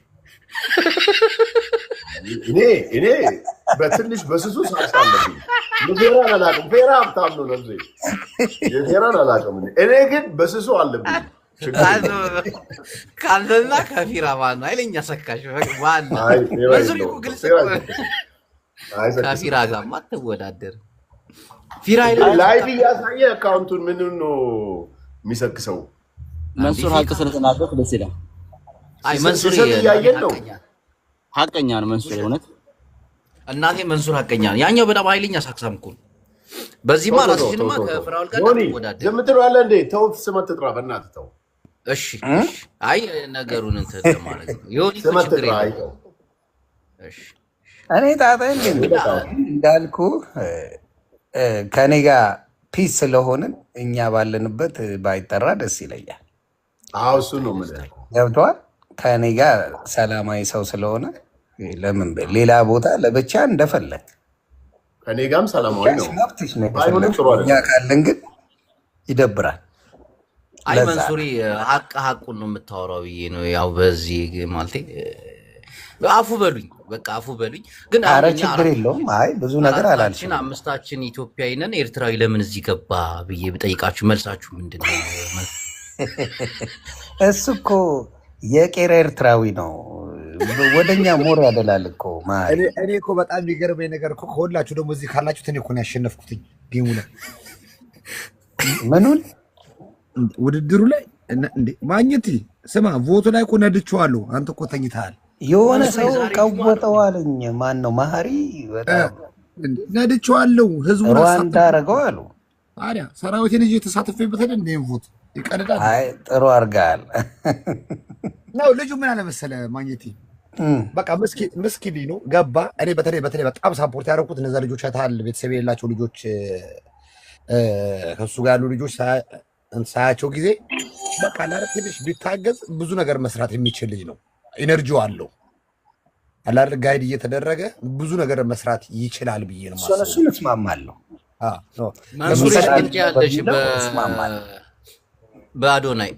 S4: እኔ በትንሽ በስሱ ሳሳለብኝ ፌራን አላውቅም። ፌራ ሀብታም ነው ነብዜ የፌራን አላውቅም። እኔ ግን በስሱ አለብኝ።
S1: ከአንተና ከፊራ ማን ነው ኃይለኛ ሰካሽ? መንሱር እኮ ግልጽ ከፊራ ጋር ማትወዳደር። ፊራ
S4: ላይቭ እያሳየ አካውንቱን ምን ነው የሚሰክሰው?
S5: መንሱር ሀቅ ስለተናገርክ ደስ ይላል።
S1: አይ መንሱር
S4: እያየን ነው።
S5: ሀቀኛ ነው መንሱር እውነት።
S1: እናቴ መንሱር ሀቀኛ ነው። ያኛው በጣም ኃይለኛ ሳክሳም እኮ በዚህማ ራስሽንማ ከፍራውል ጋር ተወዳደር።
S4: ዝም ትላለህ እንዴ? ተው ስም አትጥራ በእናትህ ተው።
S1: እሺ አይ ነገሩን እንትን ማለት ነው። ዮኒ ችግር የለም። እሺ
S2: እኔ ጣጣኝ እንዳልኩ ከኔ ጋር ፒስ ስለሆንን እኛ ባለንበት ባይጠራ ደስ ይለኛል።
S4: እሱ ነው የምልህ።
S2: ገብቶሃል? ከኔ ጋር ሰላማዊ ሰው ስለሆነ ለምን ሌላ ቦታ ለብቻ እንደፈለግ
S4: ከኔ ጋርም ሰላማዊ ነው።
S2: መብትሽ ነው።
S4: አይሆንም ጥሩ
S2: እኛ ካለን ግን ይደብራል።
S1: አይ መንሱሪ ሀቁን ነው የምታወራው ብዬ ነው። ያው በዚህ ማለቴ አፉ በሉኝ በቃ አፉ በሉኝ። ግን
S2: ኧረ ችግር የለውም። አይ ብዙ ነገር አላልሽም።
S1: አምስታችን ኢትዮጵያዊ ነን፣ ኤርትራዊ ለምን እዚህ ገባ ብዬ ብጠይቃችሁ መልሳችሁ ምንድን ነው?
S2: እሱ እኮ የቄራ ኤርትራዊ ነው። ወደኛ ሞር ያደላል እኮ
S3: እኔ እኮ በጣም የሚገርመኝ ነገር እኮ ከሁላችሁ ደግሞ እዚህ ካላችሁት እኔ እኮ ነው ያሸነፍኩትኝ ጌሙ ላይ
S2: ምኑን
S3: ውድድሩ ላይ እንዴ ማግኘት ስማ፣ ቮቱ ላይ እኮ ነድቼዋለሁ። አንተ እኮ ተኝተሃል።
S2: የሆነ ሰው ቀወጠው አለኝ። ማን ነው መሀሪ? በጣም
S3: ነድቼዋለሁ። ህዝቡ
S2: ሩዋንዳ አደረገው አሉ።
S3: ታዲያ ሰራዊቴን ይዤ ተሳትፌበት እንደ ቮት ይቀድዳል።
S2: አይ ጥሩ አድርገሃል
S3: ነው። ልጁ ምን አለ መሰለ ማግኘት በቃ ምስኪን ነው ገባ። እኔ በተለይ በጣም ሳፖርት ያደረኩት እነዛ ልጆች አይተሃል፣ ቤተሰብ የሌላቸው ልጆች ከሱ ጋር ያሉ ልጆች ሳያቸው ጊዜ በቃ ትንሽ ቢታገዝ ብዙ ነገር መስራት የሚችል ልጅ ነው። ኢነርጂው አለው አላር ጋይድ እየተደረገ ብዙ ነገር መስራት ይችላል ብዬ ነው ማለት ነው።
S2: እሱ እስማማለሁ።
S1: መንሱሪ እንጂ ያለሽ በአዶናይ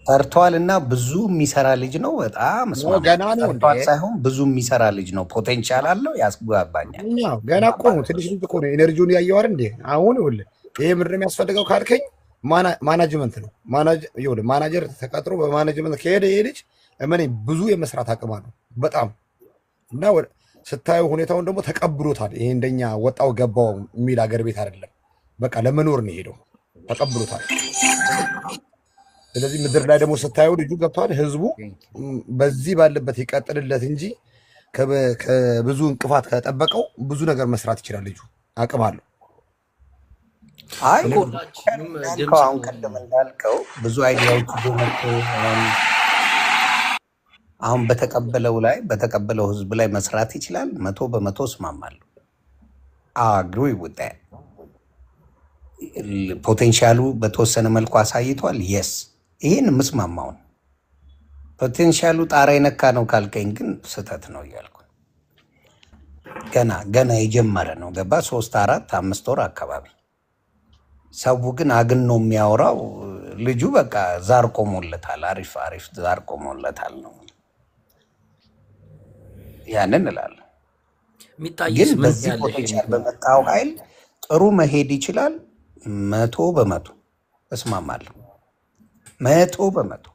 S2: ሰርቷል እና ብዙ የሚሰራ ልጅ ነው። በጣም
S3: ገና ነው
S2: ሳይሆን ብዙ የሚሰራ ልጅ ነው። ፖቴንሻል አለው። ያስጓባኛል።
S3: ገና እኮ ነው። ትንሽ ልጅ እኮ ነው። ኤነርጂውን ያየው አይደል እንዴ? አሁን ይኸውልህ ይሄ ምንድን ነው የሚያስፈልገው ካልከኝ ማናጅመንት ነው። ማናጀር ተቀጥሮ በማናጅመንት ከሄደ ይሄ ልጅ እመኔ ብዙ የመስራት አቅም አለው በጣም እና ስታየው ሁኔታውን ደግሞ ተቀብሎታል። ይሄ እንደኛ ወጣው ገባው የሚል አገር ቤት አይደለም። በቃ ለመኖር ነው ሄደው ተቀብሎታል። ስለዚህ ምድር ላይ ደግሞ ስታየው ልጁ ገብቷል። ህዝቡ በዚህ ባለበት ይቀጥልለት እንጂ ከብዙ እንቅፋት ከጠበቀው ብዙ ነገር መስራት ይችላል። ልጁ አቅም አለው።
S2: አይ አሁን ቀደም እንዳልከው ብዙ አይዲያዎች ይመጡ አሁን በተቀበለው ህዝብ ላይ መስራት ይችላል። 100% እስማማለሁ። አግሪ ውጣ ፖቴንሻሉ በተወሰነ መልኩ አሳይቷል። የስ ይሄን ምስማማው ፖቴንሻሉ ጣራ የነካ ነው ካልከኝ ግን ስህተት ነው እያልኩ ገና የጀመረ ነው። ገባ 3 4 5 ወር አካባቢ ሰው ግን አግን ነው የሚያወራው። ልጁ በቃ ዛር ቆሞለታል። አሪፍ ዛር ቆሞለታል ነው ያንን እላለሁ። ግን በዚህ ፖቴንሻል በመጣው ኃይል ጥሩ መሄድ ይችላል። 100% እስማማለሁ። 100%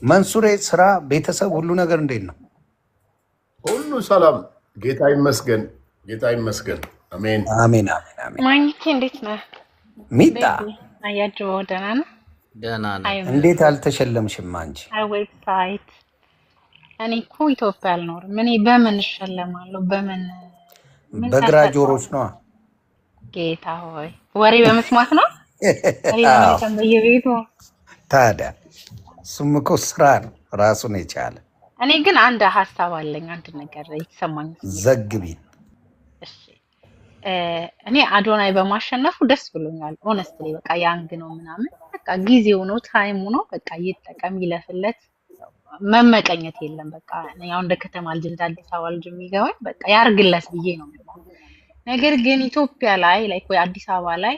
S2: መንሱሬ ስራ፣ ቤተሰብ፣ ሁሉ ነገር እንዴት ነው?
S4: ሁሉ ሰላም፣ ጌታ ይመስገን። አሜን
S2: አሜን።
S6: ማግኘቴ እንዴት ነህ?
S2: ሚጣ
S6: አያጅበው ደህና ነው?
S1: ደህና ነው።
S2: እንዴት አልተሸለምሽም አንቺ?
S6: ዌብሳይት እኔ እኮ ኢትዮጵያ አልኖርም። እኔ በምን እሸለማለሁ? በምን
S2: በግራ ጆሮች ነው።
S6: ጌታ ሆይ ወሬ በመስማት ነው። በየቤቱ
S2: ታዲያ እሱም እኮ ስራ ነው ራሱን የቻለ።
S6: እኔ ግን አንድ ሀሳብ አለኝ። አንድ ነገር ይሰማኝ።
S2: ዘግቢ።
S6: እሺ እኔ አዶናይ በማሸነፉ ደስ ብሎኛል። ኦነስትሊ በቃ ያንግ ነው ምናምን በቃ ጊዜው ነው ታይሙ ነው። በቃ ይጠቀም ይለፍለት። መመቀኘት የለም። በቃ ያው እንደ ከተማ ልጅ እንደ አዲስ አበባ ልጅ የሚገባኝ በቃ ያርግለት ብዬ ነው። ነገር ግን ኢትዮጵያ ላይ ላይክ ወይ አዲስ አበባ ላይ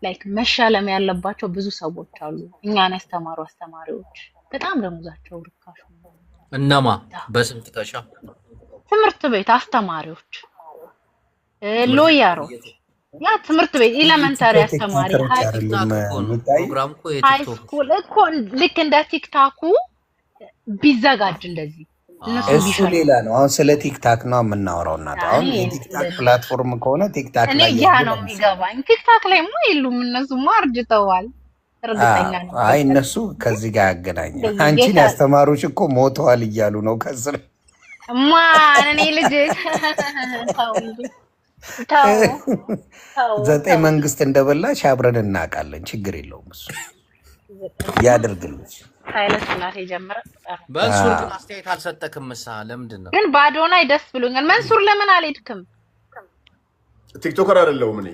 S6: ላይክ መሻለም ያለባቸው ብዙ ሰዎች አሉ። እኛን ያስተማሩ አስተማሪዎች በጣም ደሞዛቸው ርካሽ ነው።
S1: እነማ በስንት ተሻ
S6: ትምህርት ቤት አስተማሪዎች፣ ሎየሮች፣ ያ ትምህርት ቤት ኤሌመንታሪ አስተማሪ ሃይ ስኩል እኮ ልክ እንደ ቲክታኩ ቢዘጋጅ እንደዚህ
S2: እሱ ሌላ ነው። አሁን ስለ ቲክታክ ነው የምናወራው። እና አሁን የቲክታክ ፕላትፎርም ከሆነ ቲክታክ ላይ
S6: ያ ነው የሚገባኝ። ቲክታክ ላይ ማ የሉም እነሱማ አርጅተዋል። እርግጠኛ ነኝ።
S2: አይ እነሱ ከዚህ ጋር ያገናኛል። አንቺን ያስተማሩሽ እኮ ሞተዋል እያሉ ነው ከስር
S6: ማን እኔ ልጅ ታው
S2: 9 መንግስት እንደበላሽ አብረን እናውቃለን። ችግር የለውም እሱ ያድርግልሽ።
S6: ኃይለ ሥላሴ ጀመረ።
S1: መንሱር ግን አስተያየት አልሰጠክም። ለምንድን ነው
S6: ግን በአዶናይ ደስ ብሎኛል። መንሱር ለምን አልሄድክም?
S4: ቲክቶከር አይደለሁም እኔ።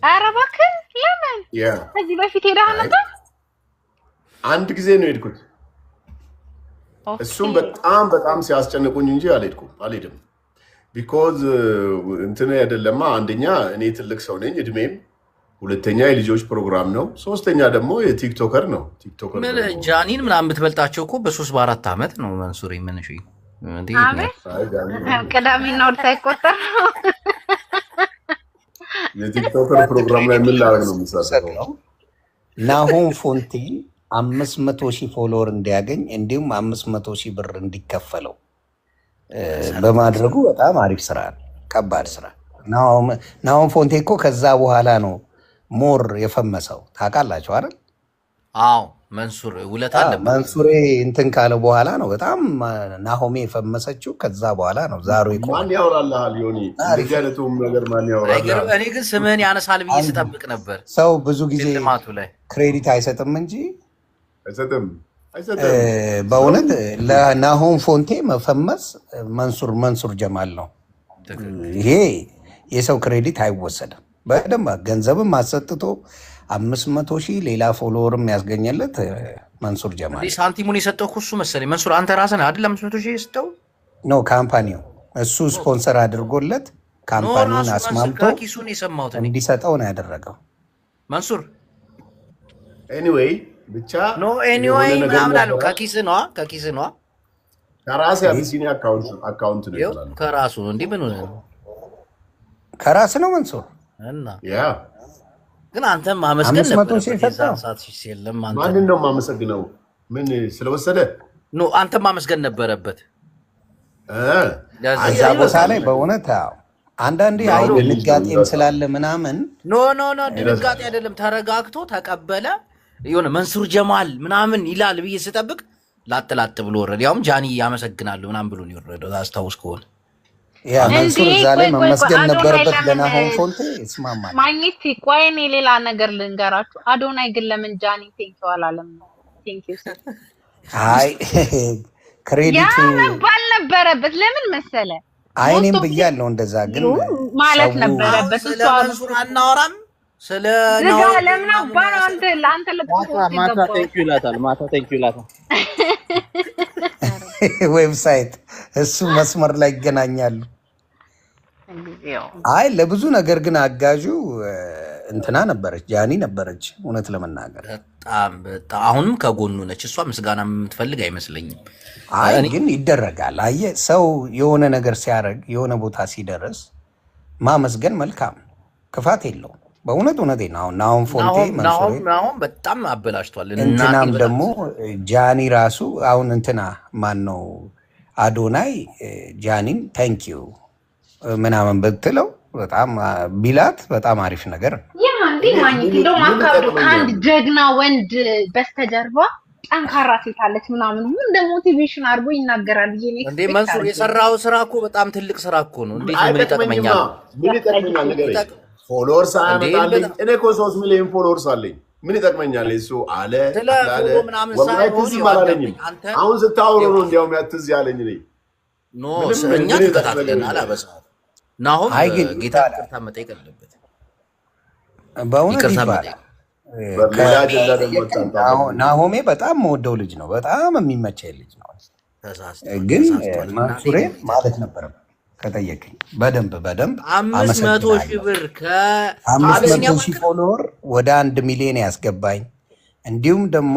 S6: ኧረ እባክህ ለምን? ከዚህ በፊት ሄደህ ነበር?
S4: አንድ ጊዜ ነው የሄድኩት።
S6: ኦኬ
S4: እሱም በጣም ሲያስጨንቁኝ እንጂ አልሄድም። ቢኮዝ እንትን አይደለማ። አንደኛ እኔ ትልቅ ሰው ነኝ እድሜም፣ ሁለተኛ የልጆች ፕሮግራም ነው፣ ሶስተኛ ደግሞ የቲክቶከር ነው። ቲክቶከር
S1: ምን
S4: ደግሞ
S1: ጃኒን ምናምን ብትበልጣቸው እኮ በ3 በ4 ዓመት ነው መንሱር። ምን እሺ እንዴት ነው?
S6: አቤት
S4: አይ ጃኒ
S6: ቅዳሜና እሑድ ሳይቆጠር ነው።
S4: የቲክቶከር ፕሮግራም ላይ ምን ላደርግ ነው የምሳተፈው?
S2: ናሆም ፎንቴ 500,000 ፎሎወር እንዲያገኝ እንዲሁም 500,000 ብር እንዲከፈለው በማድረጉ በጣም አሪፍ ስራ ነው። ከባድ ስራ። ናሆም ፎንቴ እኮ ከዛ በኋላ ነው ሞር የፈመሰው ታውቃላችሁ አይደል?
S1: አዎ መንሱር ውለታ አለበት።
S2: መንሱሬ እንትን ካለ በኋላ ነው በጣም ናሆሜ የፈመሰችው። ከዛ በኋላ ነው ዛሬ ቆመ።
S4: ማን ያወራልሃል ዮኒ? እንደዚህ አይነቱም ነገር ማን ያወራልሃል?
S1: እኔ ግን ስምህን ያነሳል ብዬ ስጠብቅ ነበር።
S2: ሰው ብዙ ጊዜ
S1: ሽልማቱ ላይ
S2: ክሬዲት አይሰጥም እንጂ
S4: አይሰጥም።
S2: በእውነት ለናሆም ፎንቴ መፈመስ መንሱር ጀማል ነው። ይሄ የሰው ክሬዲት አይወሰድም። በደንብ ገንዘብም አሰጥቶ 500,000 ሌላ ፎሎወርም ያስገኘለት መንሱር ጀማል
S1: ሳንቲሙን የሰጠው እሱ መሰለኝ። መንሱር አንተ ራስህ አይደል 500,000 የሰጠው?
S2: ነው ካምፓኒው እሱ ስፖንሰር አድርጎለት ካምፓኒውን አስማምቶ
S1: ኪሱን የሰማሁት
S2: እንዲሰጠው ነው ያደረገው
S1: መንሱር።
S4: ኤኒዌይ ብቻ
S1: ኖ ኤኒዌይ ምናምን አለው። ከኪስ ነዋ
S4: ከራሴ አቢሲኒያ አካውንት ነው ይላል።
S1: ከራሱ ነው እንዴ? ምን ሆነ?
S2: ከራስ ነው መንሱር
S1: እና
S4: ያ
S1: ግን አንተም ማመስገን
S2: 500,000
S1: ነበር።
S2: የሰጠው
S1: የለም አንተ
S4: ማንን ነው የማመሰግነው? ምን ስለወሰደ?
S1: ኖ አንተም ማመስገን ነበረበት።
S2: እዛ ቦታ ላይ በእውነት አንዳንዴ አይ ድንጋጤም ስላለ ምናምን
S1: ኖ ድንጋጤ አይደለም። ተረጋግቶ ተቀበለ። የሆነ መንሱር ጀማል ምናምን ይላል ብዬ ስጠብቅ ላጥ ብሎ ወረደ። ያውም ጃኒ ያመሰግናለሁ ምናምን ብሎ ነው የወረደው። አስታውስ ከሆነ
S2: ያ መንሱር እዛ ላይ መመስገን ነበረበት። ለናሆም ፎንቴ ይስማማል።
S6: ማግኘት ቆይ እኔ ሌላ ነገር ልንገራችሁ። አዶናይ ግን ለምን ጃኒ ቴንኪው አላለም? ቴንኪው
S2: አይ ክሬዲቱ
S6: መባል ነበረበት። ለምን መሰለ?
S2: አይኔም ብያለሁ እንደዛ ግን
S6: ማለት ነበረበት።
S1: ስለ መንሱር አናወራም። ስለ
S6: ነው ለምን አባራ አንተ
S5: ማታ ቴንኪው ይላታል።
S2: ዌብሳይት እሱ መስመር ላይ ይገናኛሉ። አይ ለብዙ ነገር ግን አጋዡ እንትና ነበረች፣ ጃኒ ነበረች። እውነት ለመናገር
S1: በጣም አሁንም ከጎኑ ነች። እሷ ምስጋና የምትፈልግ አይመስለኝም።
S2: አይ ግን ይደረጋል። አየህ ሰው የሆነ ነገር ሲያደርግ የሆነ ቦታ ሲደርስ ማመስገን መልካም፣ ክፋት የለውም። በእውነት እውነቴን ነው። አሁን ፎንቴ መንሱሬ
S1: በጣም አበላሽቷል።
S2: እንትናም ደግሞ ጃኒ ራሱ አሁን እንትና ማን ነው አዶናይ ጃኒን ታንኪዩ ምናምን ብትለው በጣም ቢላት በጣም አሪፍ ነገር
S6: ያ እንዴ ማግኘት እንደውም አካብዱ ከአንድ ጀግና ወንድ በስተጀርባ ጠንካራ ሴት አለች ምናምን እንደ ሞቲቬሽን አድርጎ ይናገራል። ይሄ ነው
S1: እንዴ መንሱር የሰራው ስራ እኮ በጣም ትልቅ ስራ እኮ ነው። እንዴት ምን ይጠቅመኛል?
S4: ነገር ፎሎወርስ አያመጣልኝ። እኔ እኮ 3 ሚሊዮን ፎሎወርስ አለኝ። ምን ይጠቅመኛል? እሱ አለ ወላሂ ትዝ አላለኝም። አሁን ስታወሩ ነው እንዲያውም ያትዝ ያለኝ ነኝ።
S1: ኖ እኛ ተከታትለናል። አበሳ ናሆም ጌታ ይቅርታ መጠየቅ አለበት።
S2: በእውነት ይባላል። ናሆሜ በጣም የምወደው ልጅ ነው። በጣም የሚመቸኝ ልጅ ነው። ግን መንሱሬ ማለት ነበረበት ከጠየቀኝ በደንብ
S1: 500,000 ብር
S2: ከ500,000 ፎሎወር ወደ 1 ሚሊዮን ያስገባኝ እንዲሁም ደግሞ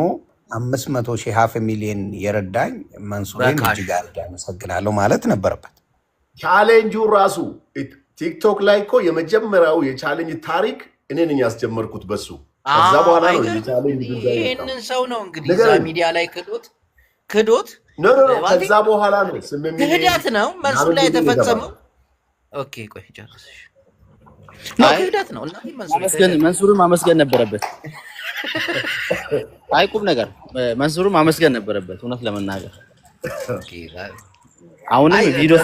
S2: 500,000 500,000 የረዳኝ መንሱሬን እጅግ አድርጌ አመሰግናለሁ ማለት ነበረበት።
S4: ቻሌንጁ ራሱ ቲክቶክ ላይ እኮ የመጀመሪያው የቻሌንጅ ታሪክ እኔ ነኝ ያስጀመርኩት በሱ። ከዛ በኋላ ነው የቻሌንጅ ጉዳይ።
S1: ይሄንን ሰው ነው እንግዲህ እዛ ሚዲያ ላይ ክዶት
S4: ከዛ በኋላ ነው
S1: ክህደት ነው መንሱር ላይ የተፈጸመው። ኦኬ ቆይ ጨርሰሽ ነው ክህደት ነው።
S5: መንሱርን ማመስገን ነበረበት። አይቁም ነገር መንሱርን ማመስገን ነበረበት። እውነት ለመናገር አሁንም ቪዲዮ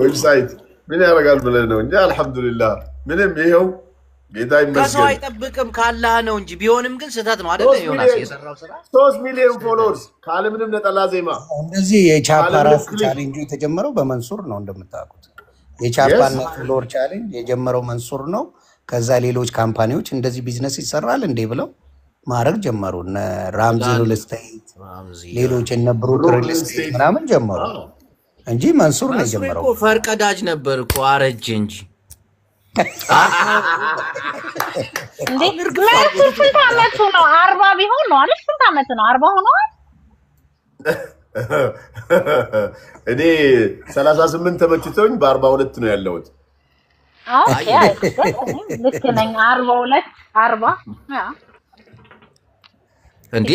S4: ዌብሳይት ምን ያደርጋል ብለህ ነው እንጂ አልሐምዱሊላህ ምንም ይሄው ጌታ ይመስገን።
S1: ከሰው አይጠብቅም ካላህ ነው እንጂ ቢሆንም ግን ስህተት ነው አይደል? ዮናስ የሰራው ስራ
S4: 3 ሚሊዮን ፎሎወርስ ካለምንም ነጠላ ዜማ።
S2: እንደዚህ የቻፓራስ ቻሌንጁ የተጀመረው በመንሱር ነው እንደምታውቁት። የቻፓና ፎሎወር ቻሌንጅ የጀመረው መንሱር ነው። ከዛ ሌሎች ካምፓኒዎች እንደዚህ ቢዝነስ ይሰራል እንዴ ብለው ማድረግ ጀመሩ። እነ ራምዚ ሪል ስቴት፣
S1: ራምዚ
S2: ሌሎች እነ ብሩክ ሪል ስቴት ምናምን ጀመሩ እንጂ መንሱር ነው የጀመረው።
S1: እኮ ፈርቀዳጅ ነበር እኮ አረጀ እንጂ።
S6: እንዴ ስንት ዓመቱ ነው? 40 ቢሆን ነው አይደል? ስንት ዓመት ነው? 40 ሆኗል።
S4: እኔ 38 ተመችቶኝ በ42 ነው ያለሁት።
S6: ኦኬ ልክ ነኝ። 42 40
S1: እንዴ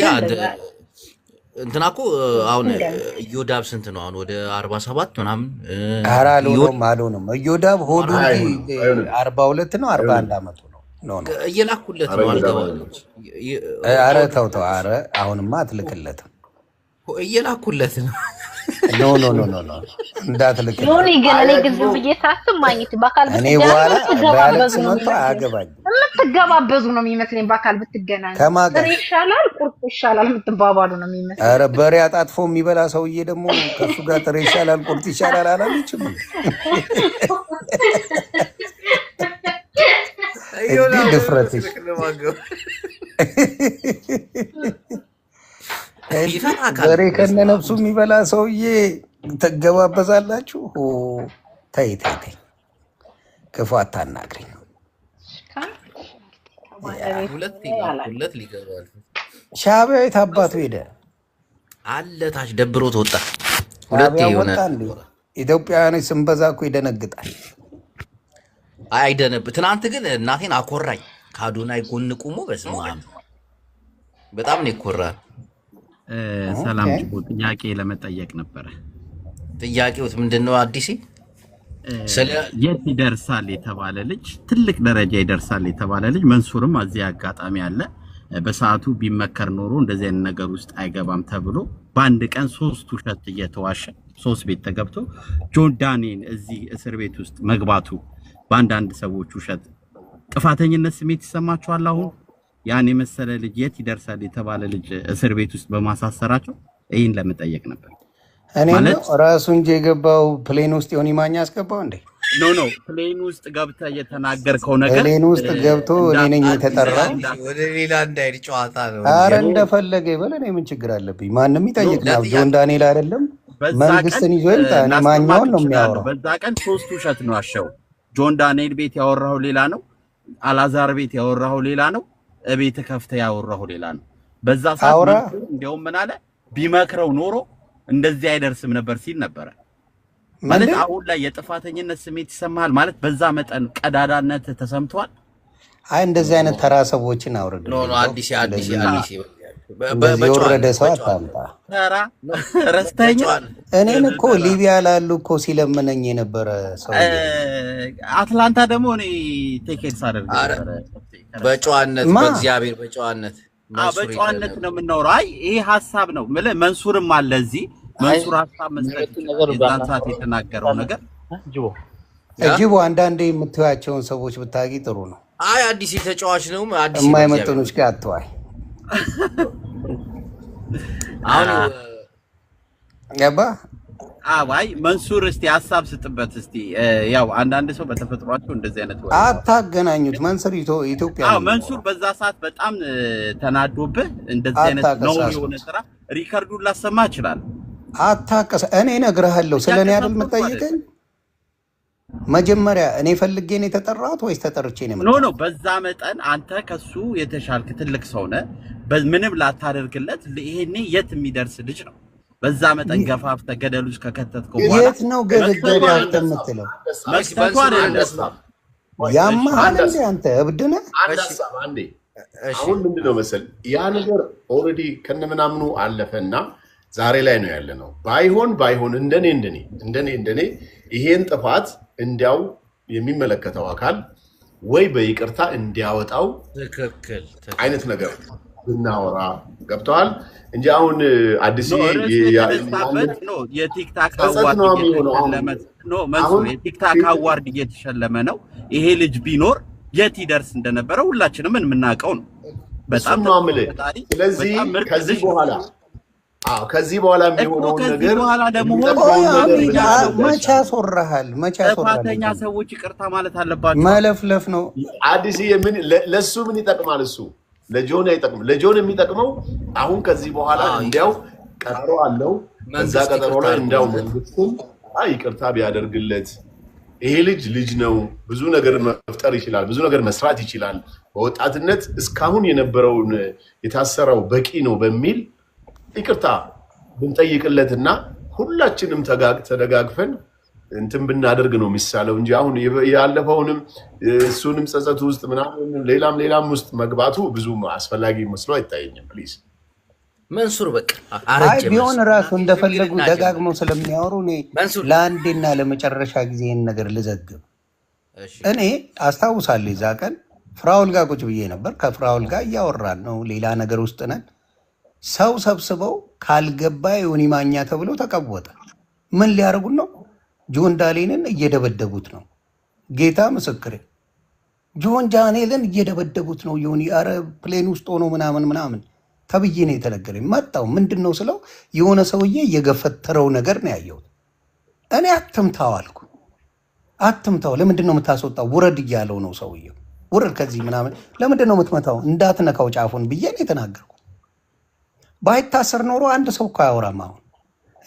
S1: እንትና እኮ አሁን ኢዮዳብ ስንት ነው አሁን? ወደ 47 ምናምን።
S2: ኧረ አልሆነም። ኢዮዳብ ሆዱ 42 ነው 41 ዓመቱ ነው።
S1: እየላኩለት ነው አልገባለች።
S2: ኧረ ተው። ኧረ አሁንማ አትልክለትም።
S1: እየላኩለት ነው።
S2: ኖ እንዳትልክለት።
S6: ዮኒ ግን እኔ ግን ዝም ብዬ ሳስብ ማግኘት በአካል
S2: እኔ በኋላ ባለቅስ መጥቶ አያገባኝም።
S6: የምትገባበዙ ነው የሚመስለኝ። በአካል ብትገናኙ ጥሬ ይሻላል ቁርጥ ይሻላል የምትባባሉ ነው የሚመስለኝ።
S2: ኧረ በሬ አጣጥፎ የሚበላ ሰውዬ ደግሞ ከሱ ጋር ጥሬ ይሻላል ቁርጥ ይሻላል አላለችም? እንዲህ ድፍረትሽ በሬ ከነነፍሱ የሚበላ ሰውዬ ትገባበዛላችሁ? ተይ ክፉ አታናግሪኝ። ሻዕቢያ የት አባቱ ሄደ?
S1: አለ ታች ደብሮት ወጣ።
S2: ሻዕቢያ ወጣ እንዴ? ኢትዮጵያውያኖች ስንበዛ እኮ ይደነግጣል።
S1: አይደነብ። ትናንት ግን እናቴን አኮራኝ። ከአዶናይ ጎን ቁሞ በስመ አብ በጣም ነው ይኮራል።
S7: ሰላም ጅቦ፣ ጥያቄ ለመጠየቅ ነበረ።
S1: ጥያቄው ምንድነው? አዲስ
S7: የት ይደርሳል የተባለ ልጅ ትልቅ ደረጃ ይደርሳል የተባለ ልጅ መንሱርም እዚህ አጋጣሚ አለ። በሰዓቱ ቢመከር ኖሮ እንደዚህ አይነት ነገር ውስጥ አይገባም ተብሎ በአንድ ቀን 3 ውሸት እየተዋሸ 3 ቤት ተገብቶ ጆን ዳንኤል እዚህ እስር ቤት ውስጥ መግባቱ በአንዳንድ ሰዎች ውሸት ጥፋተኝነት ስሜት ይሰማቸዋል። አሁን ያን የመሰለ ልጅ የት ይደርሳል የተባለ ልጅ እስር ቤት ውስጥ በማሳሰራቸው ይህን ለመጠየቅ ነበር።
S2: እኔ ራሱ እንጂ የገባው ፕሌን ውስጥ ዮኒ ማኛ አስገባው እንዴ?
S7: ኖ ፕሌን ውስጥ ገብተህ የተናገርከው ነገር
S2: ፕሌን ውስጥ ገብቶ እኔ ነኝ የተጠራው።
S1: ወደ ሌላ እንዳይል ጨዋታ ነው።
S2: ኧረ እንደፈለገ ይበል። እኔ ምን ችግር አለብኝ? ማንም ይጠይቅ ነው። ጆን ዳንኤል አይደለም መንግስትን ይዞ ይምጣ። እኔ ማኛውን ነው የሚያወራው።
S7: በዛ ቀን 3 ውሸት ነው ያሸው። ጆን ዳንኤል ቤት ያወራው ሌላ ነው፣ አላዛር ቤት ያወራው ሌላ ነው፣ እቤት ከፍተህ ያወራው ሌላ ነው። በዛ ሰዓት እንደውም ምን አለ ቢመክረው ኖሮ እንደዚህ አይደርስም ነበር ሲል ነበር። ማለት አሁን ላይ የጥፋተኝነት ስሜት ይሰማል ማለት በዛ መጠን ቀዳዳነት ተሰምቷል።
S2: አይ እንደዚህ አይነት ተራ ሰዎችን አውርድ።
S1: ኖ አዲስ
S2: በወረደ ሰው አታምጣ።
S7: ተራ ረስተኛ
S2: እኔን እኮ ሊቢያ ላሉ እኮ ሲለምነኝ የነበረ ሰው
S7: አትላንታ ደግሞ እኔ ቴኬልስ አደረገ
S1: በጨዋነት በእግዚአብሔር በጨዋነት
S7: ነው የምናወራው። አይ ይሄ ሐሳብ ነው መንሱርም አለ እዚህ መንሱር ሐሳብ መስጠት የዛን ሰዓት የተናገረው ነገር
S2: ጅቦ አንዳንዴ የምትያቸውን ሰዎች ብታጊ ጥሩ ነው።
S1: አይ አዲስ ተጫዋች ነው አዲስ
S2: የማይመጥኑሽ ጋር አትዋይ።
S1: አሁን
S2: ገባ
S7: አይ መንሱር እስቲ ሐሳብ ስጥበት እስቲ። ያው አንዳንድ ሰው በተፈጥሯቸው እንደዚህ አይነት ወይ
S2: አታገናኙት። መንሱር ኢትዮጵያ
S7: መንሱር በዛ ሰዓት በጣም ተናዶብህ እንደዚህ አይነት ነው የሆነ ስራ ሪከርዱን ላሰማ ይችላል።
S2: አታቀስ እኔ እነግርሃለሁ። ስለኔ አይደል የምጠይቀኝ? መጀመሪያ እኔ ፈልጌ ነው የተጠራሁት ወይስ ተጠርቼ ነው?
S7: ኖ በዛ መጠን አንተ ከሱ የተሻልክ ትልቅ ሰው ነህ። ምንም ላታደርግለት ይሄኔ የት የሚደርስ ልጅ ነው። በዛ መጠን ገፋፍተ ገደል ውስጥ ከከተትከው በኋላ
S2: የት ነው ገደል የምትለው? ያማሃል እንዴ አንተ እብድ ነህ?
S4: አንዴ አሁን ምንድነው መሰል ያ ነገር ኦልሬዲ ከነምናምኑ አለፈና ዛሬ ላይ ነው ያለነው። ባይሆን እንደኔ ይሄን ጥፋት እንዲያው የሚመለከተው አካል ወይ በይቅርታ እንዲያወጣው
S1: ትክክል
S4: አይነት ነገር ብናወራ ገብተዋል እንጂ አሁን አዲስ
S7: የቲክታክ አዋርድ እየተሸለመ ነው። ይሄ ልጅ ቢኖር የት ይደርስ እንደነበረ ሁላችንም የምናውቀው ነው። በጣም
S4: ስለዚህ ከዚህ በኋላ የሚሆነው ነገር
S2: መቼ ያስወራሃል?
S7: ጥፋተኛ ሰዎች ይቅርታ ማለት አለባቸው።
S2: መለፍለፍ ነው።
S4: አዲስ ለሱ ምን ይጠቅማል? እሱ ለጆን አይጠቅም። ለጆን የሚጠቅመው አሁን ከዚህ በኋላ እንዲያው ቀጠሮ አለው። በዛ ቀጠሮ ላይ እንዲያው መንግስትም ይቅርታ ቢያደርግለት ይሄ ልጅ ነው፣ ብዙ ነገር መፍጠር ይችላል፣ ብዙ ነገር መስራት ይችላል፣ በወጣትነት እስካሁን የነበረውን የታሰረው በቂ ነው በሚል ይቅርታ ብንጠይቅለትና ሁላችንም ተደጋግፈን እንትን ብናደርግ ነው የሚሳለው እንጂ አሁን ያለፈውንም እሱንም ጸጸቱ ውስጥ ምናምን ሌላም ውስጥ መግባቱ ብዙ አስፈላጊ መስሎ አይታየኝም። ፕሊዝ
S1: መንሱር በቃ
S2: አይ ቢሆን ራሱ እንደፈለጉ ደጋግመው ስለሚያወሩ እኔ ለአንዴና ለመጨረሻ ጊዜ ይህን ነገር ልዘግብ። እኔ አስታውሳለሁ የዛ ቀን ፍራውል ጋር ቁጭ ብዬ ነበር። ከፍራውል ጋር እያወራን ነው፣ ሌላ ነገር ውስጥ ነን። ሰው ሰብስበው ካልገባ ዮኒ ማኛ ተብሎ ተቀወጠ። ምን ሊያደርጉት ነው? ጆን ዳሌንን እየደበደቡት ነው። ጌታ ምስክሬ፣ ጆን ዳንኤልን እየደበደቡት ነው። ዮኒ አረ ፕሌን ውስጥ ሆኖ ምናምን ተብዬ ነው የተነገረኝ። መጣው ምንድን ነው ስለው የሆነ ሰውዬ የገፈተረው ነገር ነው ያየሁት። እኔ አትምታው አልኩ። አትምታው፣ ለምንድን ነው የምታስወጣው? ውረድ እያለው ነው ሰውዬው። ውረድ ከዚህ ምናምን፣ ለምንድን ነው የምትመታው? እንዳትነካው ጫፉን ብዬ ነው የተናገርኩት። ባይታሰር ኖሮ አንድ ሰው እኮ አያወራም። አሁን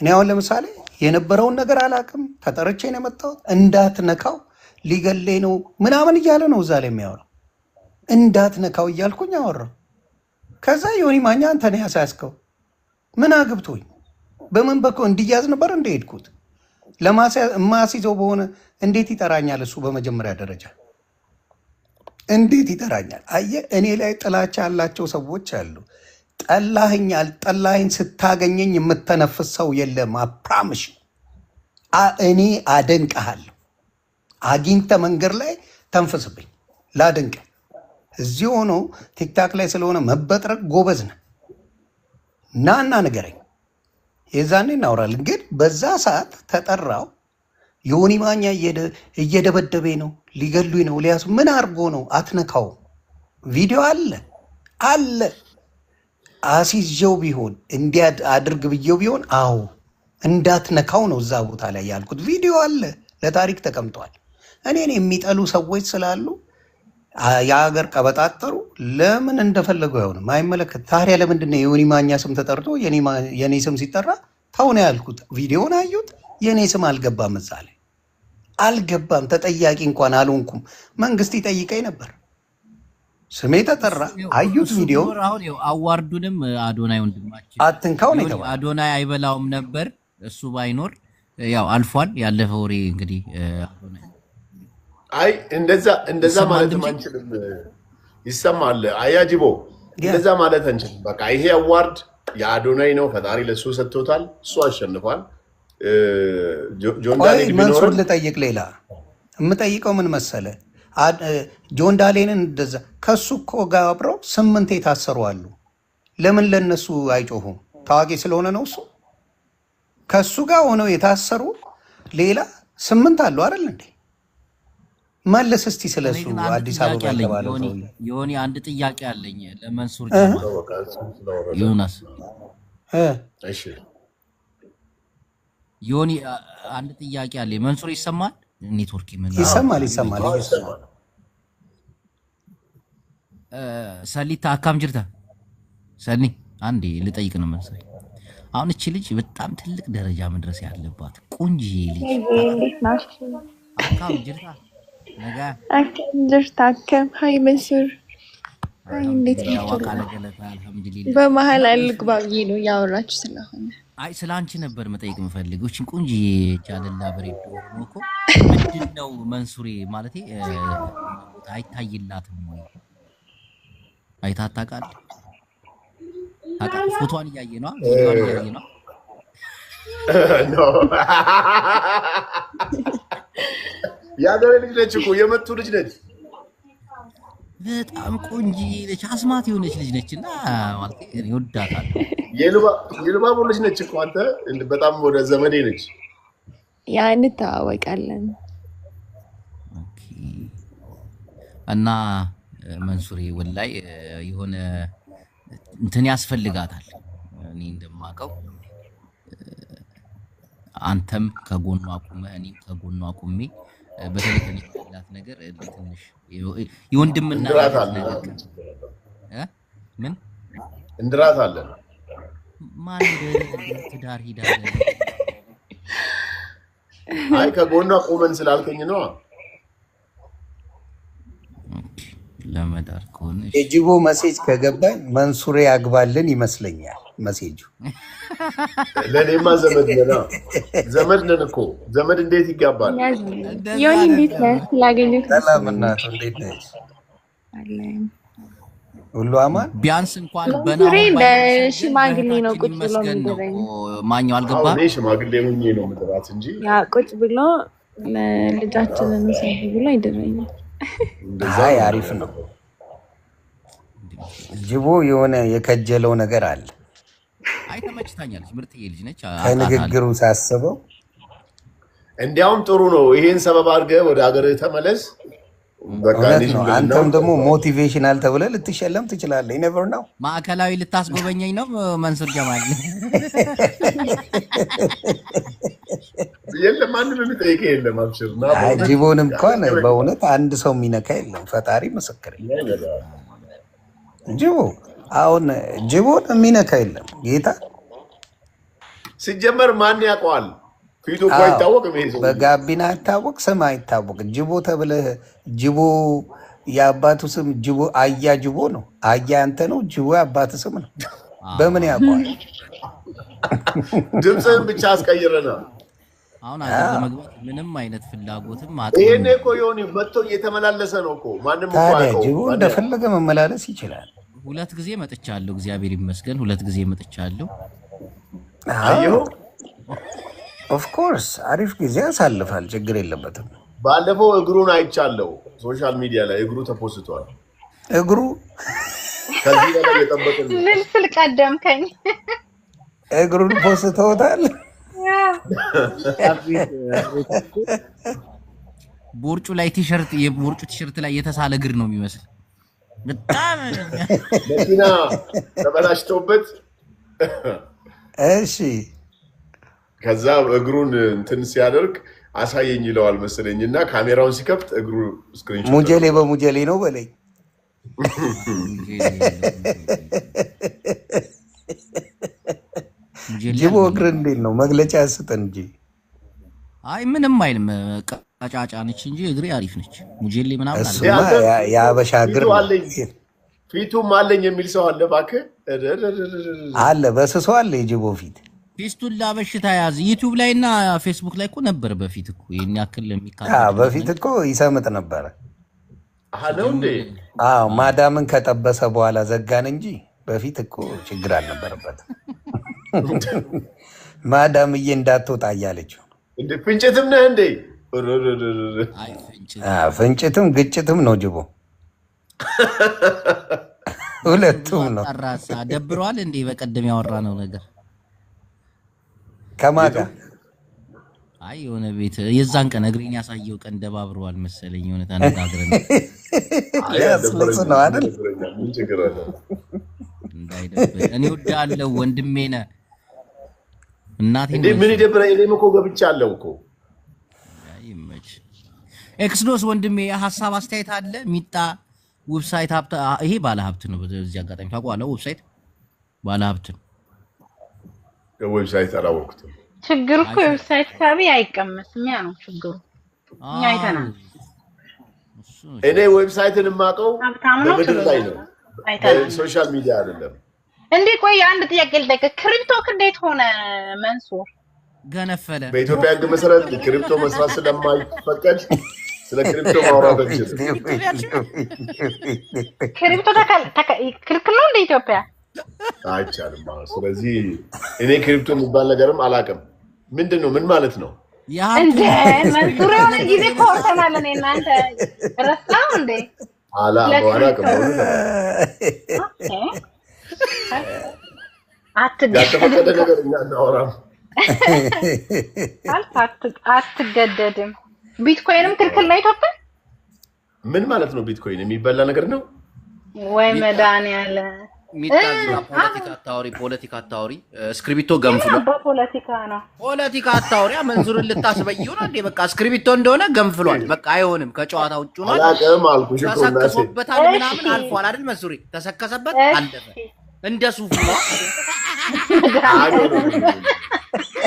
S2: እኔ አሁን ለምሳሌ የነበረውን ነገር አላውቅም፣ ተጠርቼ ነው የመጣሁት። እንዳትነካው ሊገለኝ ነው ምናምን እያለ ነው እዛ ላይ የሚያወራው። እንዳትነካው እያልኩኝ አወራው። ከዛ ዮኒ ማኛ አንተ ነህ ያሳያዝከው። ምን አግብቶኝ በምን በኩል እንዲያዝ ነበር እንደሄድኩት ለማስይዘው በሆነ እንዴት ይጠራኛል እሱ? በመጀመሪያ ደረጃ እንዴት ይጠራኛል? አየህ፣ እኔ ላይ ጥላቻ ያላቸው ሰዎች አሉ። ጠላህኝ አልጠላህኝ ስታገኘኝ የምተነፍስ ሰው የለም። አፕራምሽ እኔ አደንቀሃለሁ። አግኝተ መንገድ ላይ ተንፍስብኝ ላደንቅ። እዚህ ሆኖ ቲክታክ ላይ ስለሆነ መበጥረቅ ጎበዝ ነህ። ናና ንገረኝ፣ የዛኔ እናወራለን። ግን በዛ ሰዓት ተጠራው። ዮኒ ማኛ እየደበደበኝ ነው፣ ሊገሉኝ ነው፣ ሊያሱ ምን አድርጎ ነው? አትነካው። ቪዲዮ አለ አሲዤው ቢሆን እንዲያ አድርግ ብዬው ቢሆን አዎ እንዳትነካው ነው እዛ ቦታ ላይ ያልኩት። ቪዲዮ አለ፣ ለታሪክ ተቀምጧል። እኔን የሚጠሉ ሰዎች ስላሉ የሀገር ቀበጣጠሩ ለምን እንደፈለጉ አይሆንም፣ አይመለከት። ታዲያ ለምንድን ነው የዮኒ ማኛ ስም ተጠርቶ የኔ ስም ሲጠራ ተው ነው ያልኩት? ቪዲዮን አዩት፣ የኔ ስም አልገባም፣ እዛ ላይ አልገባም። ተጠያቂ እንኳን አልሆንኩም። መንግስት ይጠይቀኝ ነበር። ስሜ ተጠራ፣ አዩት ቪዲዮ።
S8: አሁን አዋርዱንም አዶናይ ወንድማችን
S2: አትንካው ነው የተባለው።
S8: አዶናይ አይበላውም ነበር እሱ ባይኖር ያው አልፏል። ያለፈው ወሬ እንግዲህ አዶናይ
S4: አይ እንደዛ ማለት አንችልም። ይሰማል አያጅቦ፣ እንደዛ ማለት አንችልም። በቃ ይሄ አዋርድ የአዶናይ ነው፣ ፈጣሪ ለሱ ሰጥቶታል፣ እሱ አሸንፏል። ጆን ዳሌን
S2: መንሱር ልጠይቅ። ሌላ የምጠይቀው ምን መሰለ፣ ጆን ዳሌንን እንደዛ ከሱ እኮ ጋር አብረው 8 የታሰሩ አሉ። ለምን ለነሱ አይጮሁም? ታዋቂ ስለሆነ ነው እሱ። ከሱ ጋር ሆነው የታሰሩ ሌላ 8 አሉ አይደል እንዴ? መለስ እስቲ ስለሱ አዲስ አበባ የተባለው
S8: ዮኒ አንድ ጥያቄ አለኝ ለመንሱር ዮናስ።
S4: እሺ
S8: ዮኒ አንድ ጥያቄ አለኝ። መንሱር ይሰማል? ኔትወርክ
S2: ይሰማል።
S8: ሰሊታ አካም ጅርታ ሰኒ አንዴ ልጠይቅ ነው መሰለኝ። አሁን እቺ ልጅ በጣም ትልቅ ደረጃ መድረስ ያለባት ቆንጆ ልጅ አካም ጅርታ ነገ
S9: አካም ጅርታ አካም ሃይ መንሱር ሃይ እንዴት ነው?
S8: አልሐምዱሊላህ።
S9: በመሀል አልግባ ብዬ ነው ያወራችሁ ስለሆነ
S8: አይ ስላንቺ ነበር መጠየቅ የምፈልገው። እቺን ቆንጆ ጃለላ በሬዶ ነው እኮ ምንድነው መንሱሬ ማለቴ አይታይላትም ወይ? አይታታቃል አቃ ፎቶዋን እያየ ነው ቪዲዮዋን እያየ ነው
S4: ኖ ያገሬ ልጅ ነች እኮ የመቱ ልጅ ነች።
S8: በጣም ቆንጆ ልጅ አስማት የሆነች ልጅ ነችና ማለት ይወዳታል።
S4: የልባቦ ልጅ ነች እኮ አንተ በጣም ወደ ዘመዴ ነች።
S9: ያን ተዋወቃለን።
S8: ኦኬ እና መንሱሬ ወላይ የሆነ እንትን ያስፈልጋታል። እኔ እንደማውቀው አንተም ከጎኗ አቁመ እኔም ከጎኗ አቁሜ በተለይ ከነላት ነገር ትንሽ የወንድምና ምን
S4: እንድራታለን።
S8: ማን ትዳር ሂዳለ?
S4: አይ ከጎኗ ቆመን ስላልከኝ ነው።
S8: ለመዳር ከሆነ
S2: የጅቦ መሴጅ ከገባኝ መንሱሬ ያግባልን ይመስለኛል መሴጁ።
S4: ለኔማ ዘመድ ነና ዘመድ ነን እኮ ዘመድ እንዴት ይጋባል?
S9: ዮኒ እንዴት ነህ? ስላገኘሁህ
S2: ሰላም እናቱ እንዴት ነሽ?
S9: አለን።
S2: ሁሉ አማን?
S8: ቢያንስ እንኳን
S9: መንሱሬ ለሽማግሌ ነው ቁጭ ብሎ የሚደረኝ።
S8: ማኛው አልገባ
S4: እኔ ሽማግሌ ሆኜ ነው የምጥራት እንጂ
S9: ያ ቁጭ ብሎ ልጃችንን ሰው ብሎ ይደረኛል።
S2: አይ አሪፍ ነው። ጅቦ የሆነ የከጀለው ነገር አለ።
S8: አይ ተመችታኛለች። ምርጥዬ ልጅ ነች።
S2: ከንግግሩ ሳስበው
S4: እንዲያውም ጥሩ ነው። ይሄን ሰበብ አድርገህ ወደ ሀገርህ ተመለስ። በቃ
S2: እውነት ነው። አንተም ደግሞ ሞቲቬሽናል ተብለህ ልትሸለም ትችላለህ። ኔቨር ነው።
S8: ማዕከላዊ ልታስጎበኘኝ ነው መንሱር ጀማል?
S4: የለም ማንም የሚጠይቅህ የለም። አብሽር ና።
S2: አይ ጅቦንም እንኳን በእውነት አንድ ሰው የሚነካ የለም። ፈጣሪ ምስክር። ጅቦ አሁን ጅቦን የሚነካ የለም። ጌታ
S4: ሲጀመር ማን ያውቀዋል? ፊቱ እኮ አይታወቅም። ይሄ ሰው
S2: በጋቢና አይታወቅ፣ ስም አይታወቅ። ጅቦ ተብለህ ጅቦ የአባቱ ስም ጅቦ አያ ጅቦ ነው። አያ አንተ ነው። ጅቦ የአባት ስም ነው። በምን ያውቀዋል?
S4: ድምፅህን ብቻ አስቀይረናል።
S8: አሁን አገር ለመግባት ምንም አይነት ፍላጎትም
S4: ይሄኔ እኮ የሆነ መጥቶ እየተመላለሰ ነው እኮ ማንም እኮ
S2: ታዲያ
S4: አያውቀውም።
S2: ጅቦ እንደፈለገ መመላለስ ይችላል።
S8: 2 ጊዜ መጥቻለሁ። እግዚአብሔር ይመስገን 2 ጊዜ መጥቻለሁ።
S4: አየሁ።
S2: ኦፍኮርስ አሪፍ ጊዜ ያሳልፋል። ችግር የለበትም።
S4: ባለፈው እግሩን አይቻለሁ ሶሻል ሚዲያ ላይ እግሩ ተፖስቷል።
S2: እግሩ
S4: ከዚህ በላይ የጠበቅን
S6: ምን ስል ቀደምከኝ?
S2: እግሩን ፖስተውታል።
S8: ቦርጩ ላይ ቲሸርት የቦርጩ ቲሸርት ላይ የተሳለ እግር ነው የሚመስል። በጣም
S4: መኪና ተበላሽቶበት
S2: እሺ
S4: ከዛ እግሩን እንትን ሲያደርግ አሳየኝ ይለዋል መሰለኝ እና ካሜራውን ሲከፍት እግሩ ስክሪንሾት
S2: ሙጀሌ በሙጀሌ ነው በለኝ። ጅቦ እግር እንዴት ነው? መግለጫ ስጠን እንጂ።
S8: አይ ምንም አይልም። ቀጫጫ ነች እንጂ እግሬ አሪፍ ነች። ሙጀሌ ምናምን አለ።
S2: እሱማ የአበሻ እግር
S4: ፊቱም አለኝ የሚል ሰው አለ። እባክህ
S2: አለ በስሶ አለ የጅቦ ፊት።
S8: ፊስቱላ በሽታ ያዝ። ዩቲዩብ ላይ እና ፌስቡክ ላይ እኮ ነበር በፊት እኮ ይሄን ያክል
S2: በፊት እኮ ይሰምጥ ነበረ።
S4: ነው እንዴ?
S2: አዎ ማዳምን ከጠበሰ በኋላ ዘጋን እንጂ በፊት እኮ ችግር አልነበረበትም። ማዳምዬ እንዳትወጣ እያለችው
S4: እንዴ። ፍንጭትም ነህ እንዴ?
S2: ፍንጭትም ግጭትም ነው ጅቦ፣ ሁለቱም ነው።
S8: ራሳ ደብሯል እንዴ? በቀደም ያወራ ነው ነገር
S2: ከማጋ
S8: አይ የሆነ ቤት የዛን ቀን እግሬን ያሳየው ቀን ደባብረዋል መሰለኝ። የሆነ ተነጋግረን
S2: ያስለጽ ነው አይደል?
S4: ምን ችግር አለ?
S8: እንዳይደብር እኔ ወዳለው ወንድሜ ነህ እናቴ
S4: እንዴ። ምን ይደብረኝ? እኔም እኮ ገብቻለሁ እኮ።
S8: አይመች ኤክስዶስ ወንድሜ ሐሳብ አስተያየት አለ? ሚጣ ዌብሳይት ሀብት ይሄ ባለ ሀብት ነው። በዚህ አጋጣሚ ታውቀዋለህ? ዌብሳይት ባለ ሀብት ነው።
S4: ዌብሳይት አላወቅሁትም።
S6: ችግሩ እኮ ዌብሳይት ሳቢ አይቀመስም። ያ ነው ችግሩ። እኛ አይተናል።
S4: እኔ ዌብሳይትን የማውቀው በምድር ላይ ነው፣ ሶሻል ሚዲያ አይደለም።
S6: እንዴ ቆይ አንድ ጥያቄ ልጠይቅህ። ክሪፕቶ እንዴት ሆነ መንሱር?
S8: ገነፈለ።
S4: በኢትዮጵያ ሕግ መሰረት ክሪፕቶ መስራት ስለማይፈቀድ ስለ ክሪፕቶ ማውራት አንችልም።
S6: ክሪፕቶ ክልክል ነው እንደ ኢትዮጵያ
S4: አይቻልም። ስለዚህ እኔ ክሪፕቶ የሚባል ነገርም አላውቅም። ምንድን ነው? ምን ማለት ነው?
S6: እንደ መንሱር የሆነ ጊዜ ኮርተናል። እኔ እናንተ ረሳው እንዴ?
S4: አላውቅም። ያልተፈቀደ ነገር እኛ እናወራም።
S6: አትገደድም። ቢትኮይንም ክልክል ነው ኢትዮጵያ።
S4: ምን ማለት ነው? ቢትኮይን የሚበላ ነገር ነው
S6: ወይ መድኃኒዓለም
S1: ሚጣላ ፖለቲካ አታውሪ እስክሪብቶ ገንፍሎ
S6: በፖለቲካ ነው
S1: ፖለቲካ አታውሪ መንዙርን ልታስበይው ነው እንዴ በቃ እስክሪብቶ እንደሆነ ገንፍሏል በቃ አይሆንም ከጨዋታ ውጭ ነው
S4: አላቀም አልኩሽ እኮ እናቴ
S1: ተሰከሰበታል ምናምን አልፏል አይደል መንዙሪ ተሰከሰበት አለፈ እንደ ሱፍ ነው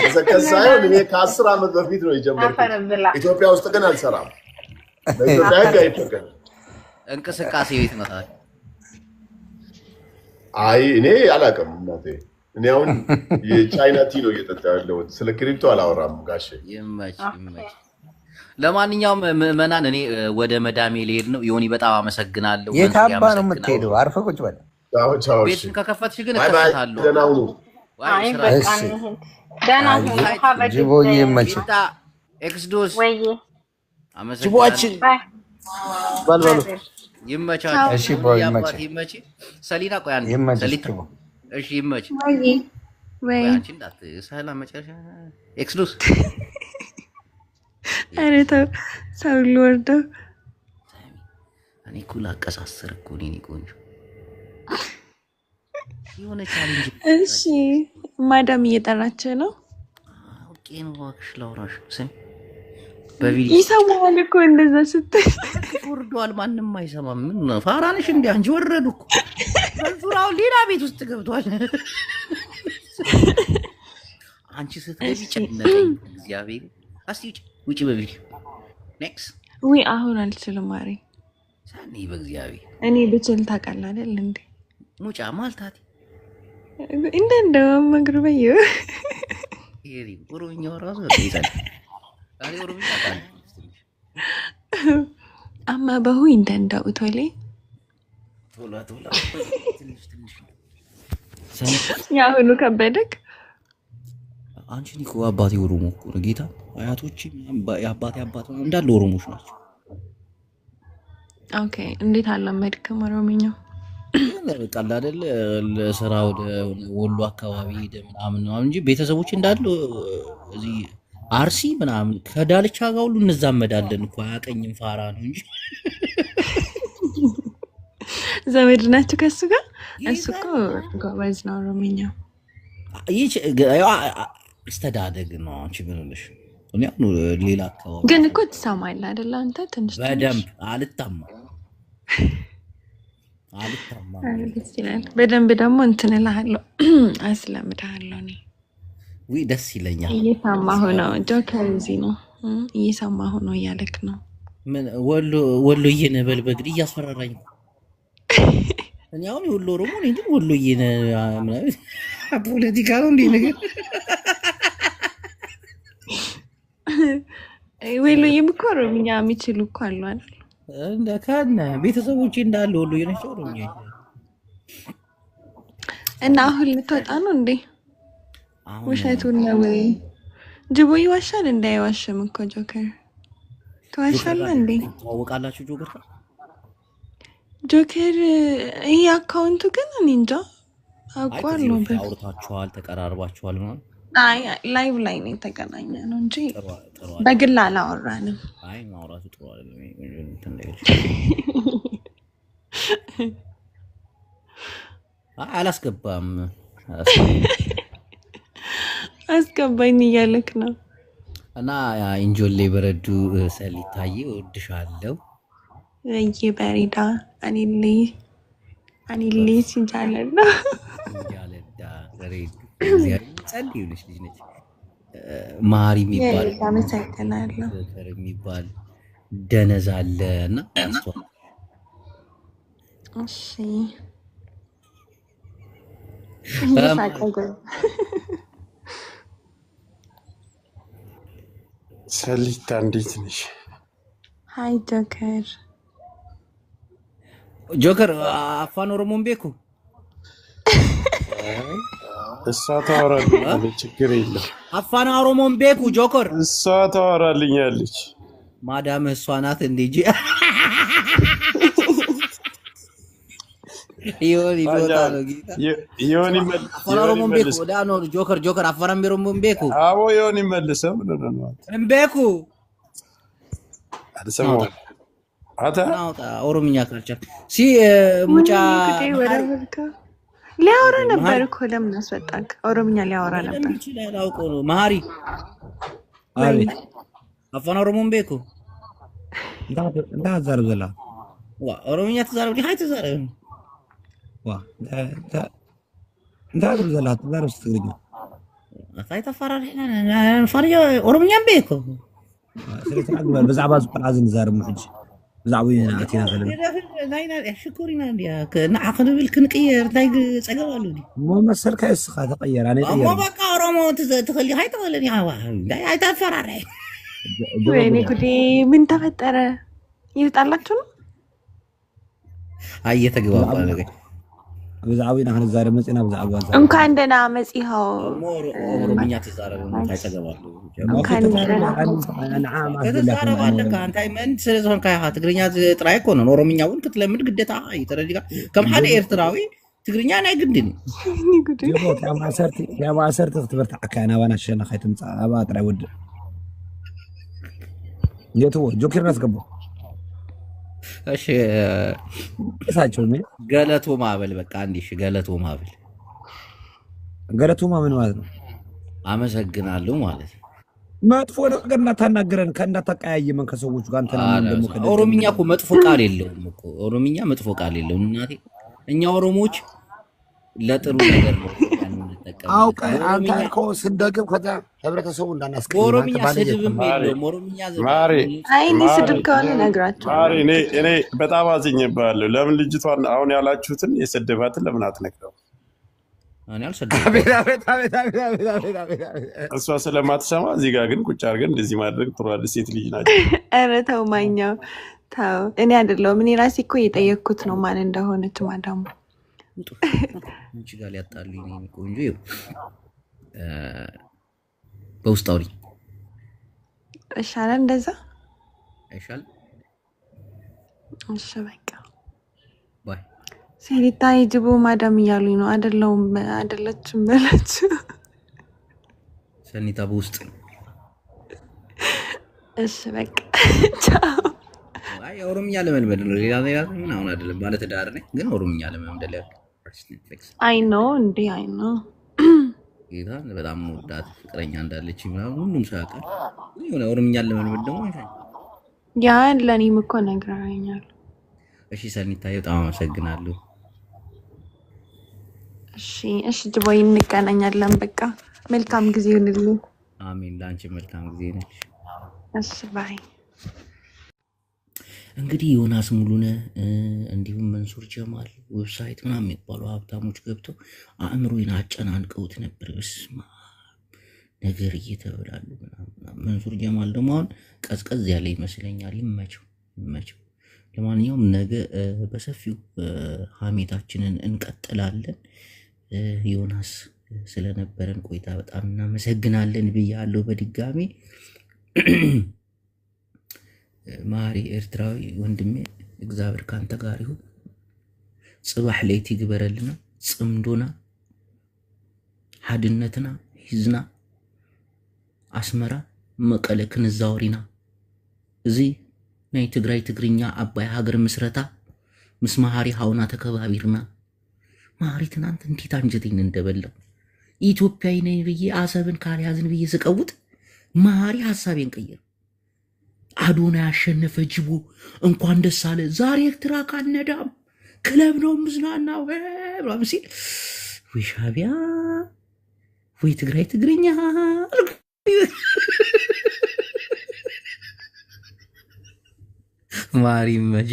S4: ተሰከሳየው እኔ ከ10 ዓመት በፊት ነው የጀመርኩት ኢትዮጵያ ውስጥ ግን አልሰራም በኢትዮጵያ ህግ አይፈቀድም
S1: እንቅስቃሴ ቤት ነው ታዲያ
S4: አይ እኔ አላውቅም እናቴ እኔ አሁን የቻይና ቲ ነው እየጠጣ ያለሁት ስለ ክሪፕቶ አላወራም ጋሼ
S1: ይመች ለማንኛውም ምዕመናን እኔ ወደ መዳሜ ልሄድ ነው ዮኒ በጣም አመሰግናለሁ
S2: የታባ ነው የምትሄደው አርፈህ ቁጭ በል
S4: ቻው ቻው
S1: ቤቱን ከከፈትሽ ግን እከፍታለሁ
S4: ደህና ሁኑ
S6: አይ በቃ ደህና ሁኑ
S2: ጅቦዬ ይመች
S1: ኤክስዶስ
S6: ወይ
S1: አመሰግናለሁ
S5: በልበሉ
S1: ይመቻችሁ
S2: እሺ ቦይ ይመች
S1: ይመች ሰሊና ቆይ አንዴ
S2: ይመች
S1: ሰሊና እሺ ይመች
S9: ወይ
S1: አንቺ እንዳት ሰላም መጨረሻ ኤክስዶስ
S9: ኧረ ተው ሰው ልወርደው
S1: እኔ እኮ ላቀሳስር እኮ እኔ ቆንጆ የሆነ ቻሌንጅ
S9: እሺ ማዳም እየጠራች ነው
S1: ኦኬ ነው እባክሽ ላውራሽ ስም በቪዲዮ
S9: ይሰማል እኮ እንደዛ ስትል
S1: ወርዷል ማንንም አይሰማም ምን ፋራንሽ እንዴ አንቺ ወረዱ እኮ በዙራው ሌላ ቤት ውስጥ ገብቷል አንቺ ስትገቢ ጨነቀኝ እግዚአብሔር እስቲ ውጪ በቪዲዮ ኔክስት
S9: ወይ አሁን አልችልም ማሪ
S1: ሳኒ በእግዚአብሔር
S9: እኔ ብችል ታውቃለህ አይደል እንዴ
S1: ሙጫ ማልታቲ
S9: እንደው መግሩበዩ
S1: ይሄ ኦሮምኛው ራሱ ይዛል ታሪ ኦሮምኛ ታሪ
S9: አማ በሁ እንደንዳው ቶሌ
S1: ቶላ ትንሽ
S9: ያሁኑ ከበደክ
S1: አንቺ ኒኮ አባቴ ኦሮሞ እኮ ነው ጌታ አያቶች የአባቴ አባት እንዳለ ኦሮሞች ናቸው
S9: ኦኬ እንዴት አላመድክም ኦሮምኛው
S1: ቀላል አይደል ለስራ ወደ ወሎ አካባቢ ሄደ ምናምን ነው እንጂ ቤተሰቦች እንዳሉ እዚህ አርሲ ምናምን ከዳልቻ ጋር ሁሉ እንዛመዳለን እኮ አያቀኝም ፋራ ነው እንጂ
S9: ዘመድ ናችሁ ከሱ ጋር እሱ እኮ ጎበዝ ነው ኦሮምኛው
S1: ይህ አስተዳደግ ነው አንቺ ምን ሆነሽ እኔ አሁን ሌላ አካባቢ
S9: ግን እኮ ትሰማለህ አይደል አንተ ትንሽ
S1: በደንብ አልታማ
S9: ደስ ይላል በደንብ ደግሞ እንትን እልሃለሁ አስለምድሃለሁ እኔ
S1: ወይ ደስ ይለኛል
S9: እየሰማሁ ነው ጆከር እዚህ ነው እየሰማሁ ነው እያለክ ነው
S1: ምን ወሎዬ ነህ በል በግድ እያስፈራራኝ እኔ አሁን የወሎ ኦሮሞ ነኝ ግን ወሎዬ ነህ ምናምን ፖለቲካ ነው እንዴ ነገር
S9: ወሎዬም እኮ ኦሮምኛ የሚችሉ እኮ አሉ አይደል
S1: እንደ ካና ቤተሰቦቼ እንዳለ ወሎዬ ናቸው ኦሮምኛ
S9: እና አሁን ልትወጣ ነው እንዴ ውሸቱን ነው ወይ ጅቦ ይዋሻል እንዳይዋሽም እኮ ጆከር ትዋሻለህ እንዴ
S1: ታወቃላችሁ
S9: ጆከር ይሄ አካውንቱ ግን እኔ እንጃ አውቀዋለሁ
S1: አውርታችኋል ተቀራርባችኋል ማለት
S9: አይ ላይቭ ላይ ነው የተገናኘ ነው እንጂ በግል አላወራንም
S1: አይ ማውራቱ ጥሩ አይደለም እንትን ላይ አላስገባም
S9: አስገባኝ እያለክ ነው
S1: እና ኢንጆሌ በረዱ ሰሊታዬ እወድሻለሁ
S9: በሪዳ አኒሌ ሲጃለና
S1: ሲጃለዳ በሬዱ ጸልዩልሽ ልጅ ነች ማሪ የሚባል
S9: አመሰግናለሁ
S1: የሚባል ደነዝ አለ እና
S9: እሺ
S10: ሰሊታ እንዴት ነሽ?
S9: ሃይ
S1: ጆከር አፋን ኦሮሞን ቤኩ
S10: እሷ ታወራልኛለች ችግር የለም
S1: አፋን ኦሮሞን ቤኩ ጆከር
S10: እሷ ታወራልኛለች
S1: ማዳም እሷ ናት እንዴ Ioni botalo kita.
S10: Ioni mel.
S1: Afara Mbeku, da no Joker afara Mbeku.
S10: Abo Ioni melisa no.
S1: Mbeku.
S10: Ada semua. Ada.
S1: Nauta Oromia culture. Si mucha
S9: ሊያወራ ነበር እኮ ለምን አስወጣክ? ኦሮምኛ ሊያወራ ነበር።
S8: ይችላል አውቆ ነው ማሪ
S9: ወይ
S8: አቤት አፋን ኦሮሞን ቤኩ
S3: እንዳ ዘርብ ዘላ
S8: ዋ ኦሮምኛ ተዛረብ ዲ ሃይ ተዛረብ
S3: ዋ እንዳ ዘርብ ዘላ ተዛረብ ስትግርኝ
S8: አታይ ተፈራሪ ፈርጆ ኦሮምኛን ቤኩ
S3: ስለዚህ አግባብ በዛባ ዝቆራዝን ዘርብ ምሕጅ بزعبو يناتينا غلب
S8: ناينا شكورينا يا نعقد بالكنقير تاي صقبالو دي
S3: مو مسل كايسخا تغير انا غير
S8: مو بقى رومو تخلي هاي تقولني هاي تفراري
S9: ወይኔ ጉዴ ምን ተፈጠረ? ይጣላችሁ ነው?
S8: አይ የተገባባ ነገር
S3: بزعبو ينا هنزار مصينا بزعبو
S9: እንኳን ደህና መጽሐው
S8: ኦሮምኛ ተዛረበ ታይ ተገባሉ
S9: እንኳን ደህና
S3: انا عام
S8: ተዛረበ አለካ አንታይ ምን ስለዞን ካይ ትግርኛ ጥራይ እኮ ነው ኦሮምኛውን ክትለምድ ግዴታ ይተረዲጋ ከም ሓደ ኤርትራዊ ትግርኛ ናይ ግድን
S3: يبوت يا معسرت اختبرت عكانا وانا شنا خيتم ابا طراي ود يتو جوكر ناس قبو
S8: እሺ
S3: እሳቸው ምን
S8: ገለቶ ማበል በቃ አንዲሽ ገለቶ ማበል
S3: ገለቶ ማምን ማለት ነው
S8: አመሰግናለሁ ማለት
S3: መጥፎ ነገር እንዳታናገረን ከእንዳታቀያየመን ከሰዎች ጋር አንተ ነው ደሞ
S8: ኦሮምኛ እኮ መጥፎ ቃል የለውም እኮ ኦሮምኛ መጥፎ ቃል የለውም እናቴ እኛ ኦሮሞዎች ለጥሩ ነገር ነው
S3: አውቀ አንተ እኮ ስንደግም ከዛ ህብረተሰቡ እንዳናስቀኝ
S8: ኦሮምኛ ስድብ የለውም ኦሮምኛ
S10: ማሪ
S9: አይ እኔ ስድብ ከሆነ ነግራቸው
S10: ማሪ እኔ በጣም አዝኜብሃለሁ። ለምን ልጅቷን አሁን ያላችሁትን የሰደባትን ለምን አትነግረው?
S8: እኔ አልሰደብኩም።
S10: እሷ ስለማትሰማ እዚህ ጋር ግን ቁጭ አድርገን እንደዚህ ማድረግ ጥሩ አይደል? ሴት ልጅ ናቸው።
S9: ኧረ ተው ማኛው ተው። እኔ አይደለሁም እኔ ራሴ እኮ እየጠየቅኩት ነው ማን እንደሆነች ማዳሙ
S8: እንቺ ጋር ሊያጣሉኝ ነው ቆንጆ በውስጥ አውሪ
S9: ይሻላል እንደዛ
S8: አይሻል
S9: እሺ በቃ
S8: ባይ
S9: ሴሪታ ይጅቡ ማዳም እያሉኝ ነው አይደለሁም አይደለችም በላችሁ
S8: ሰኒታ በውስጥ
S9: እሺ በቃ ቻው
S8: አይ ኦሮምኛ ለመልመድ ነው ሌላ ምን አሁን አይደለም ማለት ዳር ነኝ ግን ኦሮምኛ ለመልመድ ያለው
S9: አይ ኖ እንዴ አይ ኖ
S8: ይታን በጣም ወዳት ፍቅረኛ እንዳለች ምናምን ሁሉም ሰው ያውቃል የሆነ ኦሮምኛ ለመልመድ ደግሞ
S9: ያ ለኔም እኮ ነግራኛል
S8: እሺ ሰኒታዬ በጣም አመሰግናለሁ
S9: እሺ ጅቦይ እንገናኛለን በቃ መልካም ጊዜ ይሁንልኝ
S8: አሜን ላንቺ መልካም ጊዜ ነሽ
S9: እሺ ባይ
S8: እንግዲህ ዮናስ ሙሉነ እንዲሁም መንሱር ጀማል ዌብሳይት ምናምን የሚባሉ ሀብታሞች ገብተው አእምሮዬን አጨናንቀውት ነበር በስማ ነገር እየተበላሉ ምናምን መንሱር ጀማል ደግሞ አሁን ቀዝቀዝ ያለ ይመስለኛል ይመቸው ለማንኛውም ነገ በሰፊው ሀሜታችንን እንቀጥላለን ዮናስ ስለነበረን ቆይታ በጣም እናመሰግናለን ብያለሁ በድጋሚ ማሪ ኤርትራዊ ወንድሜ እግዚአብሔር ካንተ ጋር ይሁን ጽባህ ለይቲ ግበረልና ጽምዶና ሐድነትና ሂዝና አስመራ መቀለ ክንዛውሪና እዚ ናይ ትግራይ ትግርኛ አባይ ሀገር ምስረታ ምስ ማሪ ሃውና ተከባቢርና ማሪ ትናንት እንዴት አንጀቴን እንደበላው ኢትዮጵያዊ ነኝ ብዬ አሰብን ካልያዝን ብዬ ስቀውጥ ማሪ ሐሳቤን ቀየረ አዶና ያሸነፈ ጅቦ እንኳን ደስ አለ ዛሬ ኤርትራ ካነዳም ክለብ ነው ምዝናናው ብራም ሲል ወይ ሻቢያ ወይ ትግራይ ትግርኛ ማሪ መጅ